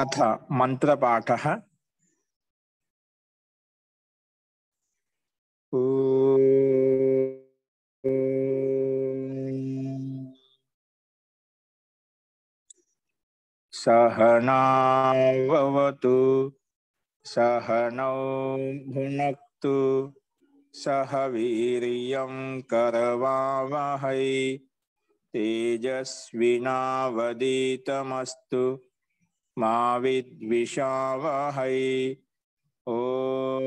अथ मंत्रपाठः। सहनाववतु सहनौ भुनक्तु सह वीर्यं करवावहै तेजस्विनावधीतमस्तु मा विद्विषावहै। ओम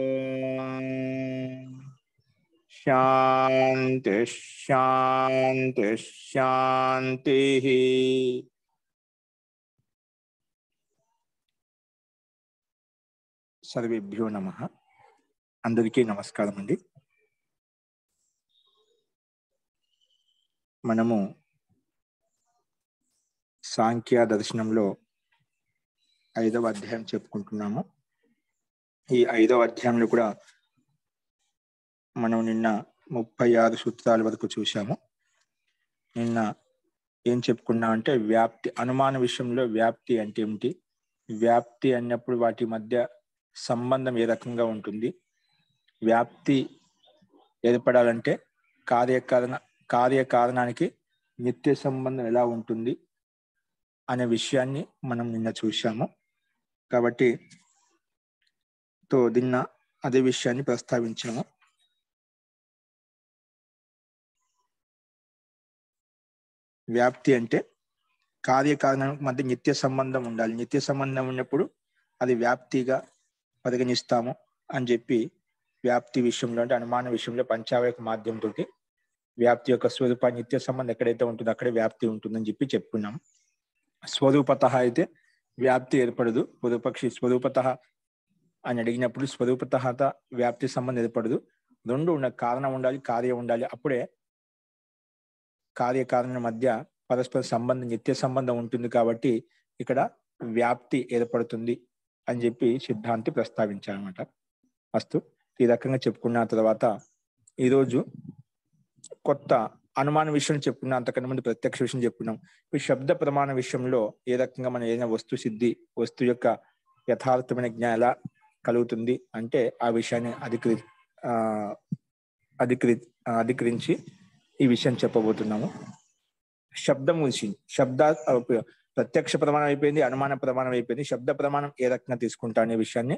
शांति शांति शांति। सर्वेभ्यो नमः। अंदरिकी नमस्कारम अंडी। మనము సాంఖ్య దర్శనంలో 5వ అధ్యాయం చెప్పుకుంటున్నాము. ఈ 5వ అధ్యాయంలో కూడా మనం నిన్న 36 సూత్రాల వరకు చూశాము. నిన్న ఏం చెప్పుకున్నామంటే వ్యాప్తి, అనుమాన విషయంలో వ్యాప్తి అంటే ఏమిటి, వ్యాప్తి అన్నప్పుడు వాటి మధ్య సంబంధం ఏ రకంగా ఉంటుంది, వ్యాప్తి ఏర్పడాలంటే కార్యకారణానికి నిత్య సంబంధం ఎలా ఉంటుంది అనే విషయాన్ని మనం నిన్న చూశాము. కాబట్టి నిన్న అదే విషయాన్ని ప్రస్తావించాము. వ్యాప్తి అంటే కార్యకారణానికి మధ్య నిత్య సంబంధం ఉండాలి. నిత్య సంబంధం ఉన్నప్పుడు అది వ్యాప్తిగా పరిగణిస్తాము అని చెప్పి, వ్యాప్తి విషయంలో అంటే అనుమాన విషయంలో పంచావయక మాధ్యంతో వ్యాప్తి యొక్క స్వరూప నిత్య సంబంధం ఎక్కడైతే ఉంటుందో అక్కడే వ్యాప్తి ఉంటుందని చెప్పి చెప్పుకున్నాం. స్వరూపత అయితే వ్యాప్తి ఏర్పడదు. పూర్వపక్షి స్వరూపత అని అడిగినప్పుడు స్వరూపత వ్యాప్తి సంబంధం ఏర్పడదు. రెండు ఉన్న కారణం ఉండాలి, కార్యం ఉండాలి. అప్పుడే కార్యకారణ మధ్య పరస్పర సంబంధం నిత్య సంబంధం ఉంటుంది. కాబట్టి ఇక్కడ వ్యాప్తి ఏర్పడుతుంది అని చెప్పి సిద్ధాంతి ప్రస్తావించారన్నమాట. అస్తు, ఈ రకంగా చెప్పుకున్న తర్వాత ఈరోజు కొత్త అనుమాన విషయం చెప్పుకున్నాం. అంతకన్నా ముందు ప్రత్యక్ష విషయం చెప్పుకున్నాం. ఈ శబ్ద ప్రమాణ విషయంలో ఏ రకంగా మన ఏదైనా వస్తు సిద్ధి, వస్తువు యొక్క యథార్థమైన జ్ఞానం ఎలా కలుగుతుంది అంటే ఆ విషయాన్ని అధికరించి ఈ విషయం చెప్పబోతున్నాము. శబ్దం గురించి, ప్రత్యక్ష ప్రమాణం అయిపోయింది, అనుమాన ప్రమాణం అయిపోయింది. శబ్ద ప్రమాణం ఏ రకంగా తీసుకుంటా అనే విషయాన్ని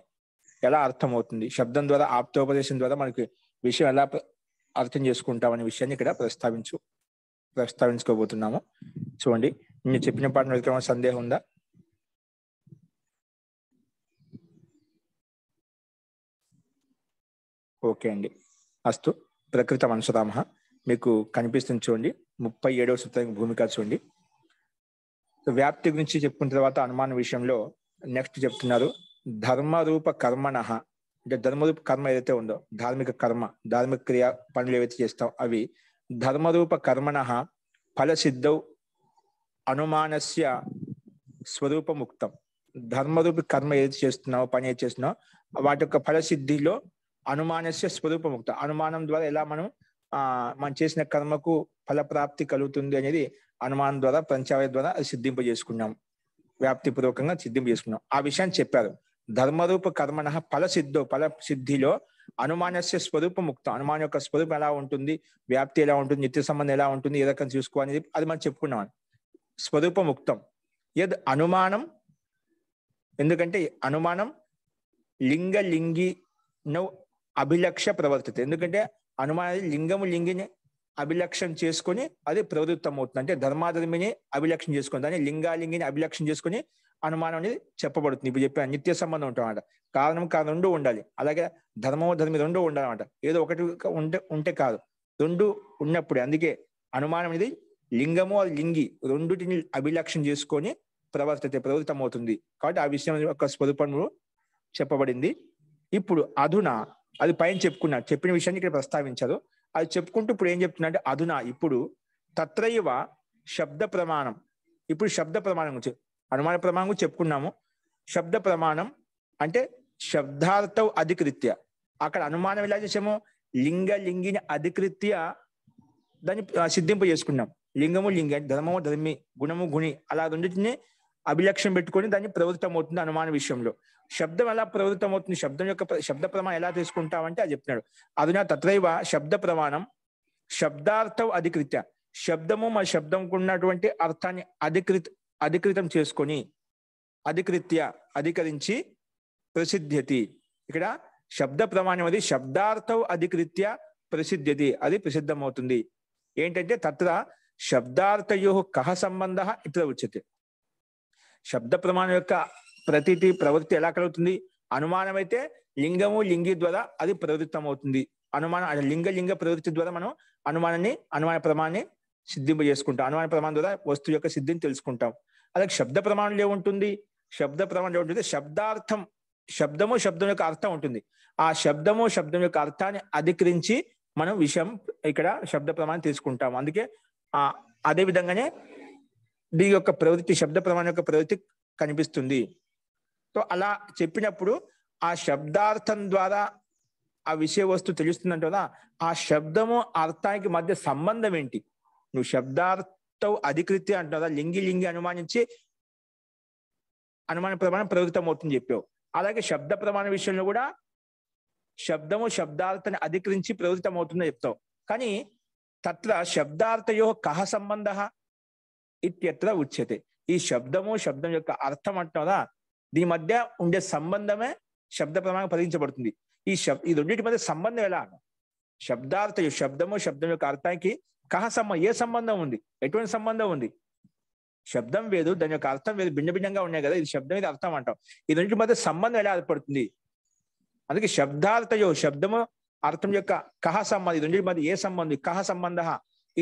ఎలా అర్థమవుతుంది, శబ్దం ద్వారా ఆప్తోపదేశం ద్వారా మనకి విషయం ఎలా అర్థం చేసుకుంటామనే విషయాన్ని ఇక్కడ ప్రస్తావించుకోబోతున్నాము. చూడండి, నేను చెప్పిన పాటను ఏమైనా సందేహం ఉందా? ఓకే అండి. అస్తు, ప్రకృత మనసురామ మీకు కనిపిస్తుంది. చూడండి, 37వ సూత్రానికి భూమిక చూడండి. వ్యాప్తి గురించి చెప్పుకున్న తర్వాత అనుమాన విషయంలో నెక్స్ట్ చెప్తున్నారు, ధర్మరూప కర్మణః అంటే ధర్మరూప కర్మ ఏదైతే ఉందో, ధార్మిక కర్మ, ధార్మిక క్రియ పనులు ఏవైతే చేస్తాం అవి ధర్మరూప కర్మణః ఫలసిద్ధౌ అనుమానస్య స్వరూపముక్తం. ధర్మరూప కర్మ ఏదైతే చేస్తున్నావో, పని ఏది చేస్తున్నావో వాటి యొక్క ఫలసిద్ధిలో అనుమానస్య స్వరూపముక్త, అనుమానం ద్వారా ఎలా మనం చేసిన కర్మకు ఫలప్రాప్తి కలుగుతుంది అనేది అనుమానం ద్వారా పంచావయ ద్వారా అది సిద్ధింపజేసుకున్నాం, వ్యాప్తిపూర్వకంగా సిద్ధింపజేసుకున్నాం. ఆ విషయాన్ని చెప్పారు. ధర్మరూప కర్మణ ఫలసిద్ధిలో అనుమానస్య స్వరూపముక్తం, అనుమానం యొక్క స్వరూపం ఎలా ఉంటుంది, వ్యాప్తి ఎలా ఉంటుంది, నిత్య సంబంధం ఎలా ఉంటుంది, ఏ రకంగా చూసుకోవాలని అది మనం చెప్పుకున్నాం. స్వరూపముక్తం యద్ అనుమానం, ఎందుకంటే అనుమానం లింగి నౌ అభిలక్ష్య ప్రవర్తిత, ఎందుకంటే అనుమానం లింగము లింగిని అభిలక్షం చేసుకొని అది ప్రవృత్తం అవుతుంది. అంటే ధర్మాధర్మిని అభిలక్షం చేసుకొని, దాన్ని లింగాలింగిని అభిలక్షం చేసుకొని అనుమానం అనేది చెప్పబడుతుంది. ఇప్పుడు చెప్పాను, నిత్య సంబంధం ఉంటామన్నమాట. కారణం రెండు ఉండాలి, అలాగే ధర్మము ధర్మి రెండు ఉండాలన్నమాట. ఏదో ఒకటి ఉంటే కాదు, రెండు ఉన్నప్పుడే. అందుకే అనుమానం అనేది లింగము అది లింగి రెండుటిని అభిలక్షం చేసుకొని ప్రవృత్తం అవుతుంది. కాబట్టి ఆ విషయం యొక్క స్వరూపము చెప్పబడింది. ఇప్పుడు అధునా, అది పైన చెప్పిన విషయాన్ని ఇక్కడ ప్రస్తావించారు. అది చెప్పుకుంటూ ఇప్పుడు ఏం చెప్తున్నా అంటే అధునా, ఇప్పుడు తత్రైవ శబ్ద ప్రమాణం, ఇప్పుడు శబ్ద ప్రమాణం గురించి, అనుమాన ప్రమాణం గురించి చెప్పుకున్నాము. శబ్ద ప్రమాణం అంటే శబ్దార్థం అధికృత్య, అక్కడ అనుమానం ఎలా చేసాము, లింగిని అధికృత్య దాన్ని సిద్ధింపజేసుకున్నాం. లింగము లింగి, ధర్మము ధర్మి, గుణము గుణి, అలా రెండింటిని అభిలక్ష్యం పెట్టుకొని దాన్ని ప్రవృత్తం అవుతుంది అనుమాన విషయంలో. శబ్దం ఎలా ప్రవృత్తం అవుతుంది, శబ్దం యొక్క శబ్ద ప్రమాణం ఎలా తీసుకుంటామంటే అది చెప్తున్నాడు. అదునా తత్రైవ శబ్ద ప్రమాణం శబ్దార్థం అధికృత్య, శబ్దము మా శబ్దంకు ఉన్నటువంటి అర్థాన్ని అధికృతం చేసుకొని అధికరించి ప్రసిద్ధ్యతి. ఇక్కడ శబ్ద ప్రమాణం అది శబ్దార్థం అధికృత్య ప్రసిద్ధ్యతి, అది ప్రసిద్ధమవుతుంది. ఏంటంటే తత్ర శబ్దార్థయో కహ సంబంధ ఇతర ఉచ్యతే. శబ్ద ప్రమాణం యొక్క ప్రతిటి ప్రవృత్తి ఎలా కలుగుతుంది? అనుమానం అయితే లింగము లింగి ద్వారా అది ప్రవృత్తం అవుతుంది. అనుమానం లింగ ప్రవృత్తి ద్వారా మనం అనుమాన ప్రమాణాన్ని సిద్ధింపజేసుకుంటాం. అనుమాన ప్రమాణం ద్వారా వస్తువు యొక్క సిద్ధిని తెలుసుకుంటాం. అలాగే శబ్ద ప్రమాణంలో ఏముంటుంది? శబ్ద ప్రమాణంలో ఉంటుంది శబ్దార్థం, శబ్దము శబ్దం యొక్క అర్థం ఉంటుంది. ఆ శబ్దము శబ్దం యొక్క అర్థాన్ని అధికరించి మనం విషయం ఇక్కడ శబ్ద ప్రమాణం తీసుకుంటాం. అందుకే అదే విధంగానే దీని యొక్క ప్రవృత్తి శబ్ద ప్రమాణం యొక్క ప్రవృత్తి కనిపిస్తుంది. సో అలా చెప్పినప్పుడు ఆ శబ్దార్థం ద్వారా ఆ విషయ వస్తువు తెలుస్తుందంట కదా, ఆ శబ్దము అర్థానికి మధ్య సంబంధం ఏంటి? నువ్వు శబ్దార్థం అధికృత్య అంటున్నా, లింగి అనుమానించి అనుమాన ప్రమాణం ప్రవృత్తం అవుతుంది చెప్పావు. అలాగే శబ్ద ప్రమాణ విషయంలో కూడా శబ్దము శబ్దార్థాన్ని అధికరించి ప్రవృత్తం అవుతుందని చెప్తావు. కానీ తత్ర శబ్దార్థయో కహ సంబంధ ఇత్యత్ర ఉచ్యతే. ఈ శబ్దము శబ్దం యొక్క అర్థం అంటున్నారా, దీని మధ్య ఉండే సంబంధమే శబ్ద ప్రమాణం పరిగణించబడుతుంది. ఈ రెండింటి మధ్య సంబంధం ఎలా? శబ్దార్థ శబ్దము శబ్దం యొక్క అర్థానికి కహ ఏ సంబంధం ఉంది? ఎటువంటి సంబంధం ఉంది? శబ్దం వేరు, దాని యొక్క అర్థం వేరు, భిన్నగా ఉన్నాయి కదా. ఇది శబ్దం ఇది అర్థం అంటాం. ఈ రెండింటి మధ్య సంబంధం ఎలా ఏర్పడుతుంది? అందుకే శబ్దార్థయో శబ్దము అర్థం యొక్క కహ సంబంధం, రెండింటి మధ్య ఏ సంబంధం? కహ సంబంధ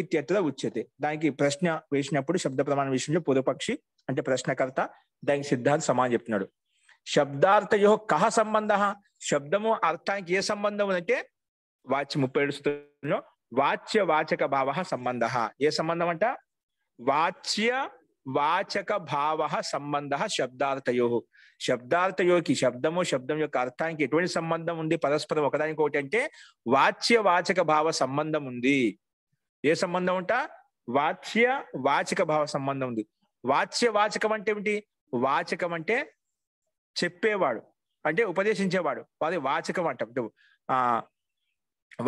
ఇత్యత్ర ఉచ్యతే. దానికి ప్రశ్న వేసినప్పుడు శబ్ద ప్రమాణ విషయంలో పూర్వపక్షి అంటే ప్రశ్నకర్త దానికి సిద్ధాంత సమానం చెప్తున్నాడు. శబ్దార్థయో కహ సంబంధ, శబ్దము అర్థానికి ఏ సంబంధం అంటే వాచ్య 37 సూత్రంలో వాచ్య వాచక భావ సంబంధ. ఏ సంబంధం అంట? వాచ్య వాచక భావ సంబంధ శబ్దార్థయో. శబ్దార్థయోకి శబ్దము శబ్దం యొక్క అర్థానికి ఎటువంటి సంబంధం ఉంది పరస్పరం ఒకదానికొకటి అంటే వాచ్య వాచక భావ సంబంధం ఉంది. ఏ సంబంధం అంట? వాచ్య వాచక భావ సంబంధం ఉంది. వాచ్య వాచకం అంటే ఏమిటి? వాచకం అంటే చెప్పేవాడు, అంటే ఉపదేశించేవాడు, వాది వాచకం అంటాం.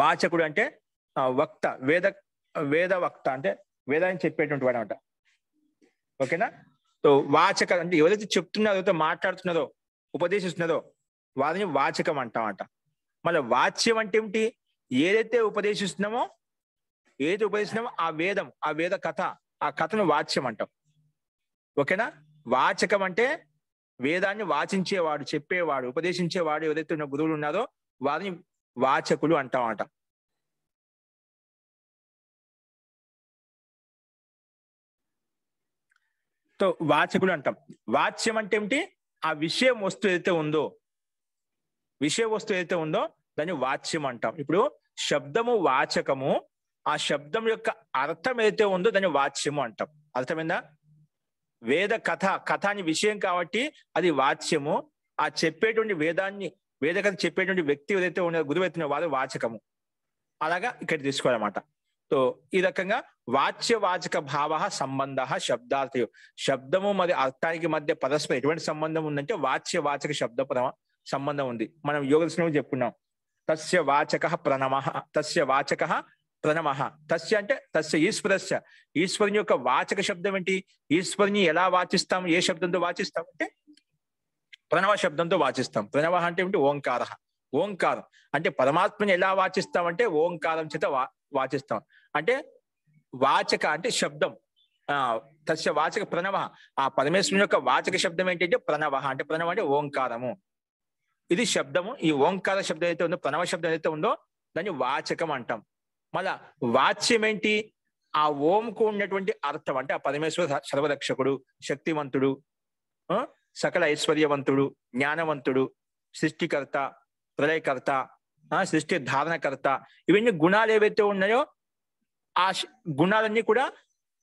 వాచకుడు అంటే వక్త, వేద వక్త అంటే వేదాన్ని చెప్పేటువంటి వాడు అంట. ఓకేనా? సో వాచక అంటే ఎవరైతే చెప్తున్నారో, ఎవరైతే మాట్లాడుతున్నారో, ఉపదేశిస్తున్నారో వారిని వాచకం అంటామంట. మళ్ళీ వాచ్యం అంటే ఏమిటి? ఏదైతే ఉపదేశిస్తున్నామో ఆ వేద కథ, ఆ కథను వాచ్యం అంటాం. ఓకేనా? వాచకం అంటే వేదాన్ని వాచించేవాడు, చెప్పేవాడు, ఉపదేశించేవాడు ఎవరైతే ఉన్న గురువులు ఉన్నారో వారిని వాచకులు అంటామట. సో వాచకులు అంటాం. వాచ్యం అంటే ఏమిటి? ఆ విషయ వస్తువు ఏదైతే ఉందో దాన్ని వాచ్యం అంటాం. ఇప్పుడు శబ్దము వాచకము, ఆ శబ్దం యొక్క అర్థం ఏదైతే ఉందో దాన్ని వాచ్యము అంటాం. అర్థమైందా? వేద కథ అని విషయం కాబట్టి అది వాచ్యము. ఆ చెప్పేటువంటి వేద కథ చెప్పేటువంటి వ్యక్తి ఏదైతే ఉన్నారో, గురువు అయితే వారు వాచకము. అలాగా ఇక్కడ తీసుకోవాలన్నమాట. సో ఈ రకంగా వాచ్య వాచక భావ సంబంధ శబ్దార్థయో. శబ్దము మరియు అర్థానికి మధ్య పరస్పరం ఎటువంటి సంబంధం ఉందంటే వాచ్య వాచక శబ్ద సంబంధం ఉంది. మనం యోగ దర్శనంలో చెప్పుకున్నాం. తస్య వాచక ప్రణమః, తస్య వాచక ప్రణమః. తస్య అంటే తస్య ఈశ్వరస్య, ఈశ్వరుని యొక్క వాచక శబ్దం ఏంటి? ఈశ్వరుని ఎలా వాచిస్తాం? ఏ శబ్దంతో వాచిస్తాం అంటే ప్రణవ శబ్దంతో వాచిస్తాం. ప్రణవ అంటే ఏమిటి? ఓంకార. ఓంకారం అంటే పరమాత్మని ఎలా వాచిస్తామంటే ఓంకారం చేత వాచిస్తాం. అంటే వాచక అంటే శబ్దం. తస్య వాచక ప్రణవ, ఆ పరమేశ్వరుని యొక్క వాచక శబ్దం ఏంటంటే ప్రణవ. అంటే ప్రణవ అంటే ఓంకారము, ఇది శబ్దము. ఈ ఓంకార శబ్దం అయితే ఉందో, ప్రణవ శబ్దం అయితే ఉందో దాన్ని వాచకం అంటాం. మళ్ళా వాచ్యం ఏంటి? ఆ ఓంకు ఉన్నటువంటి అర్థం. అంటే ఆ పరమేశ్వర సర్వరక్షకుడు, శక్తివంతుడు, సకల ఐశ్వర్యవంతుడు, జ్ఞానవంతుడు, సృష్టికర్త, ప్రళయకర్త, సృష్టి ధారణకర్త, ఇవన్నీ గుణాలు ఏవైతే ఉన్నాయో ఆ గుణాలన్నీ కూడా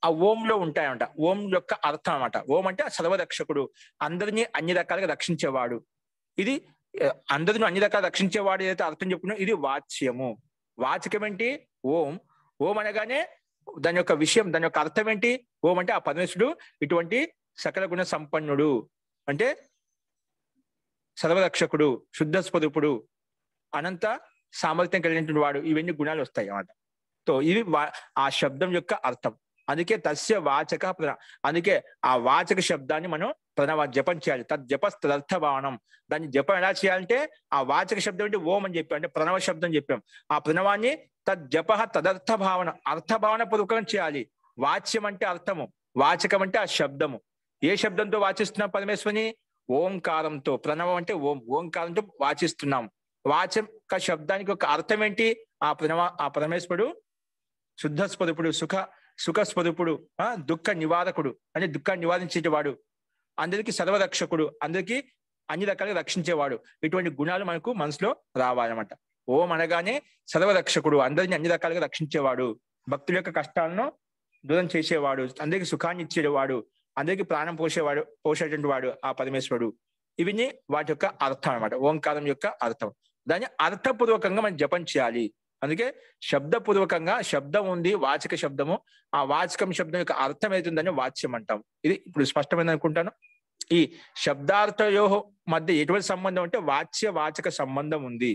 ఆ ఓంలో ఉంటాయంట. ఓం యొక్క అర్థం అన్నమాట. ఓం అంటే సర్వరక్షకుడు, అందరినీ అన్ని రకాలుగా రక్షించేవాడు. ఇది అందరిని అన్ని రకాలు రక్షించేవాడు ఏదైతే అర్థం చెప్పుకున్నా ఇది వాచ్యము. వాచకం ఏంటి? ఓం. ఓం అనగానే దాని యొక్క విషయం, దాని యొక్క అర్థం ఏంటి? ఓం అంటే ఆ పరమేశ్వరుడు ఇటువంటి సకల గుణ సంపన్నుడు అంటే సర్వరక్షకుడు, శుద్ధ స్వరూపుడు, అనంత సామర్థ్యం కలిగినటువంటి వాడు, ఇవన్నీ గుణాలు వస్తాయి అన్నమాట. సో ఇవి ఆ శబ్దం యొక్క అర్థం. అందుకే తస్య వాచక అందుకే ఆ వాచక శబ్దాన్ని మనం ప్రణవ జపం చేయాలి. తద్జపస్తదర్థ భావనం. దాన్ని జపం ఎలా చేయాలంటే ఆ వాచక శబ్దం అంటే ఓం అని చెప్పాం, అంటే ప్రణవ శబ్దం చెప్పాం. ఆ ప్రణవాన్ని తద్జప తదర్థ భావన, అర్థ భావన పూర్వకం చేయాలి. వాచ్యం అంటే అర్థము, వాచకం అంటే ఆ శబ్దము. ఏ శబ్దంతో వాచిస్తున్నాం పరమేశ్వరిని? ఓంకారంతో. ప్రణవం అంటే ఓం, ఓంకారంతో వాచిస్తున్నాం. వాచక శబ్దానికి ఒక అర్థం ఏంటి? ఆ పరమేశ్వరుడు శుద్ధ స్వరూపుడు, సుఖ స్వరూపుడు, దుఃఖ నివారకుడు అంటే దుఃఖాన్ని నివారించేవాడు, అందరికీ సర్వరక్షకుడు, అందరికీ అన్ని రకాలుగా రక్షించేవాడు. ఇటువంటి గుణాలు మనకు మనసులో రావాలన్నమాట. ఓం అనగానే సర్వరక్షకుడు, అందరిని అన్ని రకాలుగా రక్షించేవాడు, భక్తుల యొక్క కష్టాలను దూరం చేసేవాడు, అందరికీ సుఖాన్ని ఇచ్చేవాడు, అందరికీ ప్రాణం పోసేటువంటి వాడు ఆ పరమేశ్వరుడు. ఇవన్నీ వాటి యొక్క అర్థం అన్నమాట, ఓంకారం యొక్క అర్థం. దాన్ని అర్థపూర్వకంగా మనం జపం చేయాలి. అందుకే శబ్దపూర్వకంగా శబ్దం ఉంది, వాచక శబ్దము. ఆ వాచకం శబ్దం యొక్క అర్థం అవుతుందని వాచ్యం అంటాం. ఇది ఇప్పుడు స్పష్టమైంది అనుకుంటాను. ఈ శబ్దార్థయో మధ్య ఎటువంటి సంబంధం అంటే వాచ్య వాచక సంబంధం ఉంది.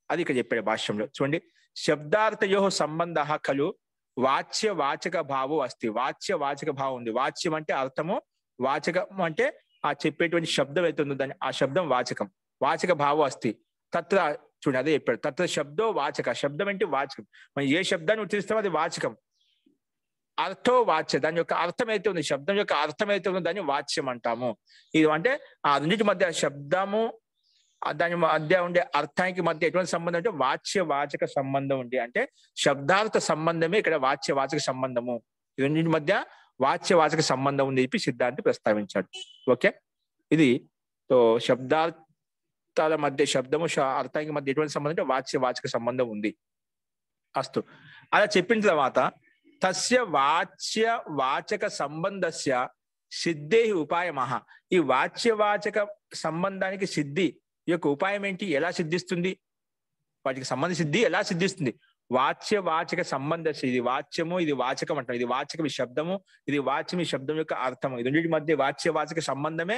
అది ఇక్కడ చెప్పాడు భాష్యంలో చూడండి. శబ్దార్థయో సంబంధ ఖలు వాచ్య వాచక భావో అస్తి. వాచ్య వాచక భావం ఉంది. వాచ్యం అంటే అర్థము, వాచకం అంటే ఆ చెప్పేటువంటి శబ్దం అవుతుందో దాన్ని, ఆ శబ్దం వాచకం. వాచక భావో అస్తి తత్ర. చూడండి అదే చెప్పాడు, తత్ర శబ్దో వాచక. శబ్దం అంటే వాచకం. మనం ఏ శబ్దాన్ని ఉచ్చరిస్తామో అది వాచకం. అర్థో వాచ్య, దాని యొక్క అర్థం అయితే ఉంది, శబ్దం యొక్క అర్థం అయితే ఉంది, దాన్ని వాచ్యం అంటాము. ఇది అంటే ఆ రెండింటి మధ్య శబ్దము దాని మధ్య ఉండే అర్థానికి మధ్య ఎటువంటి సంబంధం అంటే వాచ్య వాచక సంబంధం ఉంది. అంటే శబ్దార్థ సంబంధమే ఇక్కడ వాచ్య వాచక సంబంధము. ఈ రెండింటి మధ్య వాచ్య వాచక సంబంధం ఉంది చెప్పి సిద్ధాంతి ప్రస్తావించాడు. ఓకే, ఇది శబ్దార్థాల మధ్య శబ్దము అర్థానికి మధ్య ఎటువంటి సంబంధం అంటే వాచ్య వాచక సంబంధం ఉంది. అస్తు అలా చెప్పిన తర్వాత తస్య వాచ్య వాచక సంబంధస్య సిద్ధే ఉపాయమహ. ఈ వాచ్య వాచక సంబంధానికి సిద్ధి యొక్క ఉపాయం ఏంటి? ఎలా సిద్ధిస్తుంది? వాటికి సంబంధ సిద్ధి ఎలా సిద్ధిస్తుంది? వాచ్య వాచక సంబంధ, ఇది వాచ్యము, ఇది వాచకం అంటాం. ఇది వాచకం, ఈ శబ్దము, ఇది వాచ్యం, ఈ శబ్దం యొక్క అర్థము. ఇది రెండింటి మధ్య వాచ్య వాచక సంబంధమే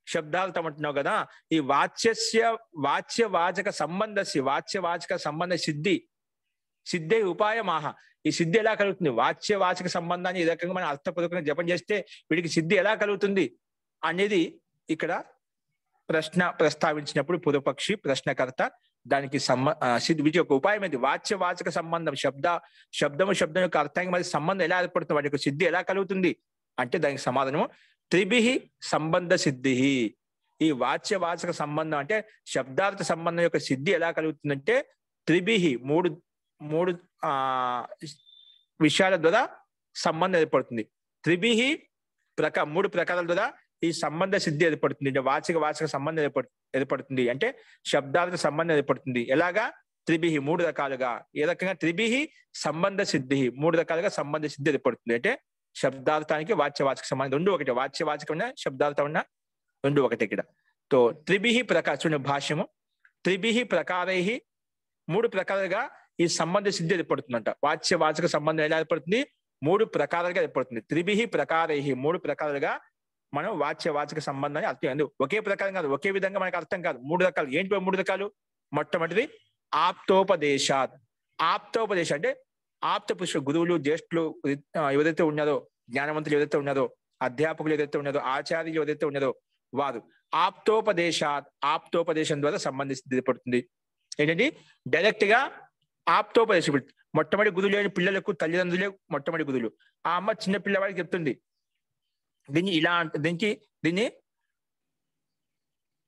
శబ్దార్థం అంటున్నావు కదా. ఈ వాచ్య వాచక సంబంధస్య, వాచ్య వాచక సంబంధ సిద్ధే ఉపాయమాహ. ఈ సిద్ధి ఎలా కలుగుతుంది? వాచ్య వాచక సంబంధాన్ని ఈ రకంగా మనం అర్థపూర్వకంగా జపం చేస్తే వీడికి సిద్ధి ఎలా కలుగుతుంది అనేది ఇక్కడ ప్రశ్న ప్రస్తావించినప్పుడు పూర్వపక్షి ప్రశ్నకర్త దానికి వీటి యొక్క ఉపాయం ఏంటి? వాచ్య వాచక సంబంధం, శబ్దం యొక్క అర్థానికి మరి సంబంధం ఎలా ఏర్పడుతుంది, వాటి యొక్క సిద్ధి ఎలా కలుగుతుంది అంటే దానికి సమాధానము త్రిభిః సంబంధ సిద్ధి. ఈ వాచ్య వాచక సంబంధం అంటే శబ్దార్థ సంబంధం యొక్క సిద్ధి ఎలా కలుగుతుందంటే త్రిభిః మూడు విషయాల ద్వారా సంబంధం ఏర్పడుతుంది. త్రిభిః మూడు ప్రకారాల ద్వారా ఈ సంబంధ సిద్ధి ఏర్పడుతుంది. అంటే వాచక సంబంధం ఏర్పడుతుంది అంటే శబ్దార్థ సంబంధం ఏర్పడుతుంది. ఎలాగా? త్రిభిః మూడు రకాలుగా. ఏ రకంగా? త్రిభిః సంబంధ సిద్ధి, మూడు రకాలుగా సంబంధ సిద్ధి ఏర్పడుతుంది. అంటే శబ్దార్థానికి వాచ్య సంబంధం రెండు ఒకటి, వాచ్య వాచకం ఉన్న శబ్దార్థం ఉన్న రెండు ఒకటి ఇక్కడ. తో త్రిభిః చూడండి భాష్యము, త్రిభిః ప్రకారైః మూడు ప్రకారాలుగా ఈ సంబంధ సిద్ధి ఏర్పడుతుందంట. వాచ్య వాచక సంబంధం ఎలా ఏర్పడుతుంది? మూడు ప్రకారాలుగా ఏర్పడుతుంది. త్రిభిః ప్రకారైః మూడు ప్రకారాలుగా మనం వాచ్య వాచక సంబంధాన్ని అర్థం. ఒకే ప్రకారం కాదు, ఒకే విధంగా మనకు అర్థం కాదు, మూడు రకాలు. ఏంటి మూడు రకాలు? మొట్టమొదటిది ఆప్తోపదేశాత్. ఆప్తోపదేశం అంటే ఆప్త పురుషులు, గురువులు, జ్యేష్ఠులు ఎవరైతే ఉన్నారో, జ్ఞానవంతులు ఎవరైతే ఉన్నారో, అధ్యాపకులు ఎవరైతే ఉన్నారో, ఆచార్యులు ఎవరైతే ఉన్నారో వారు ఆప్తోపదేశం ద్వారా సంబంధించి ఏర్పడుతుంది. ఏంటంటే డైరెక్ట్ గా ఆప్తోపదేశం. మొట్టమొదటి గురువులు లేని పిల్లలకు తల్లిదండ్రులే మొట్టమొదటి గురువులు. ఆ అమ్మ చిన్న పిల్లవాడికి చెప్తుంది దీన్ని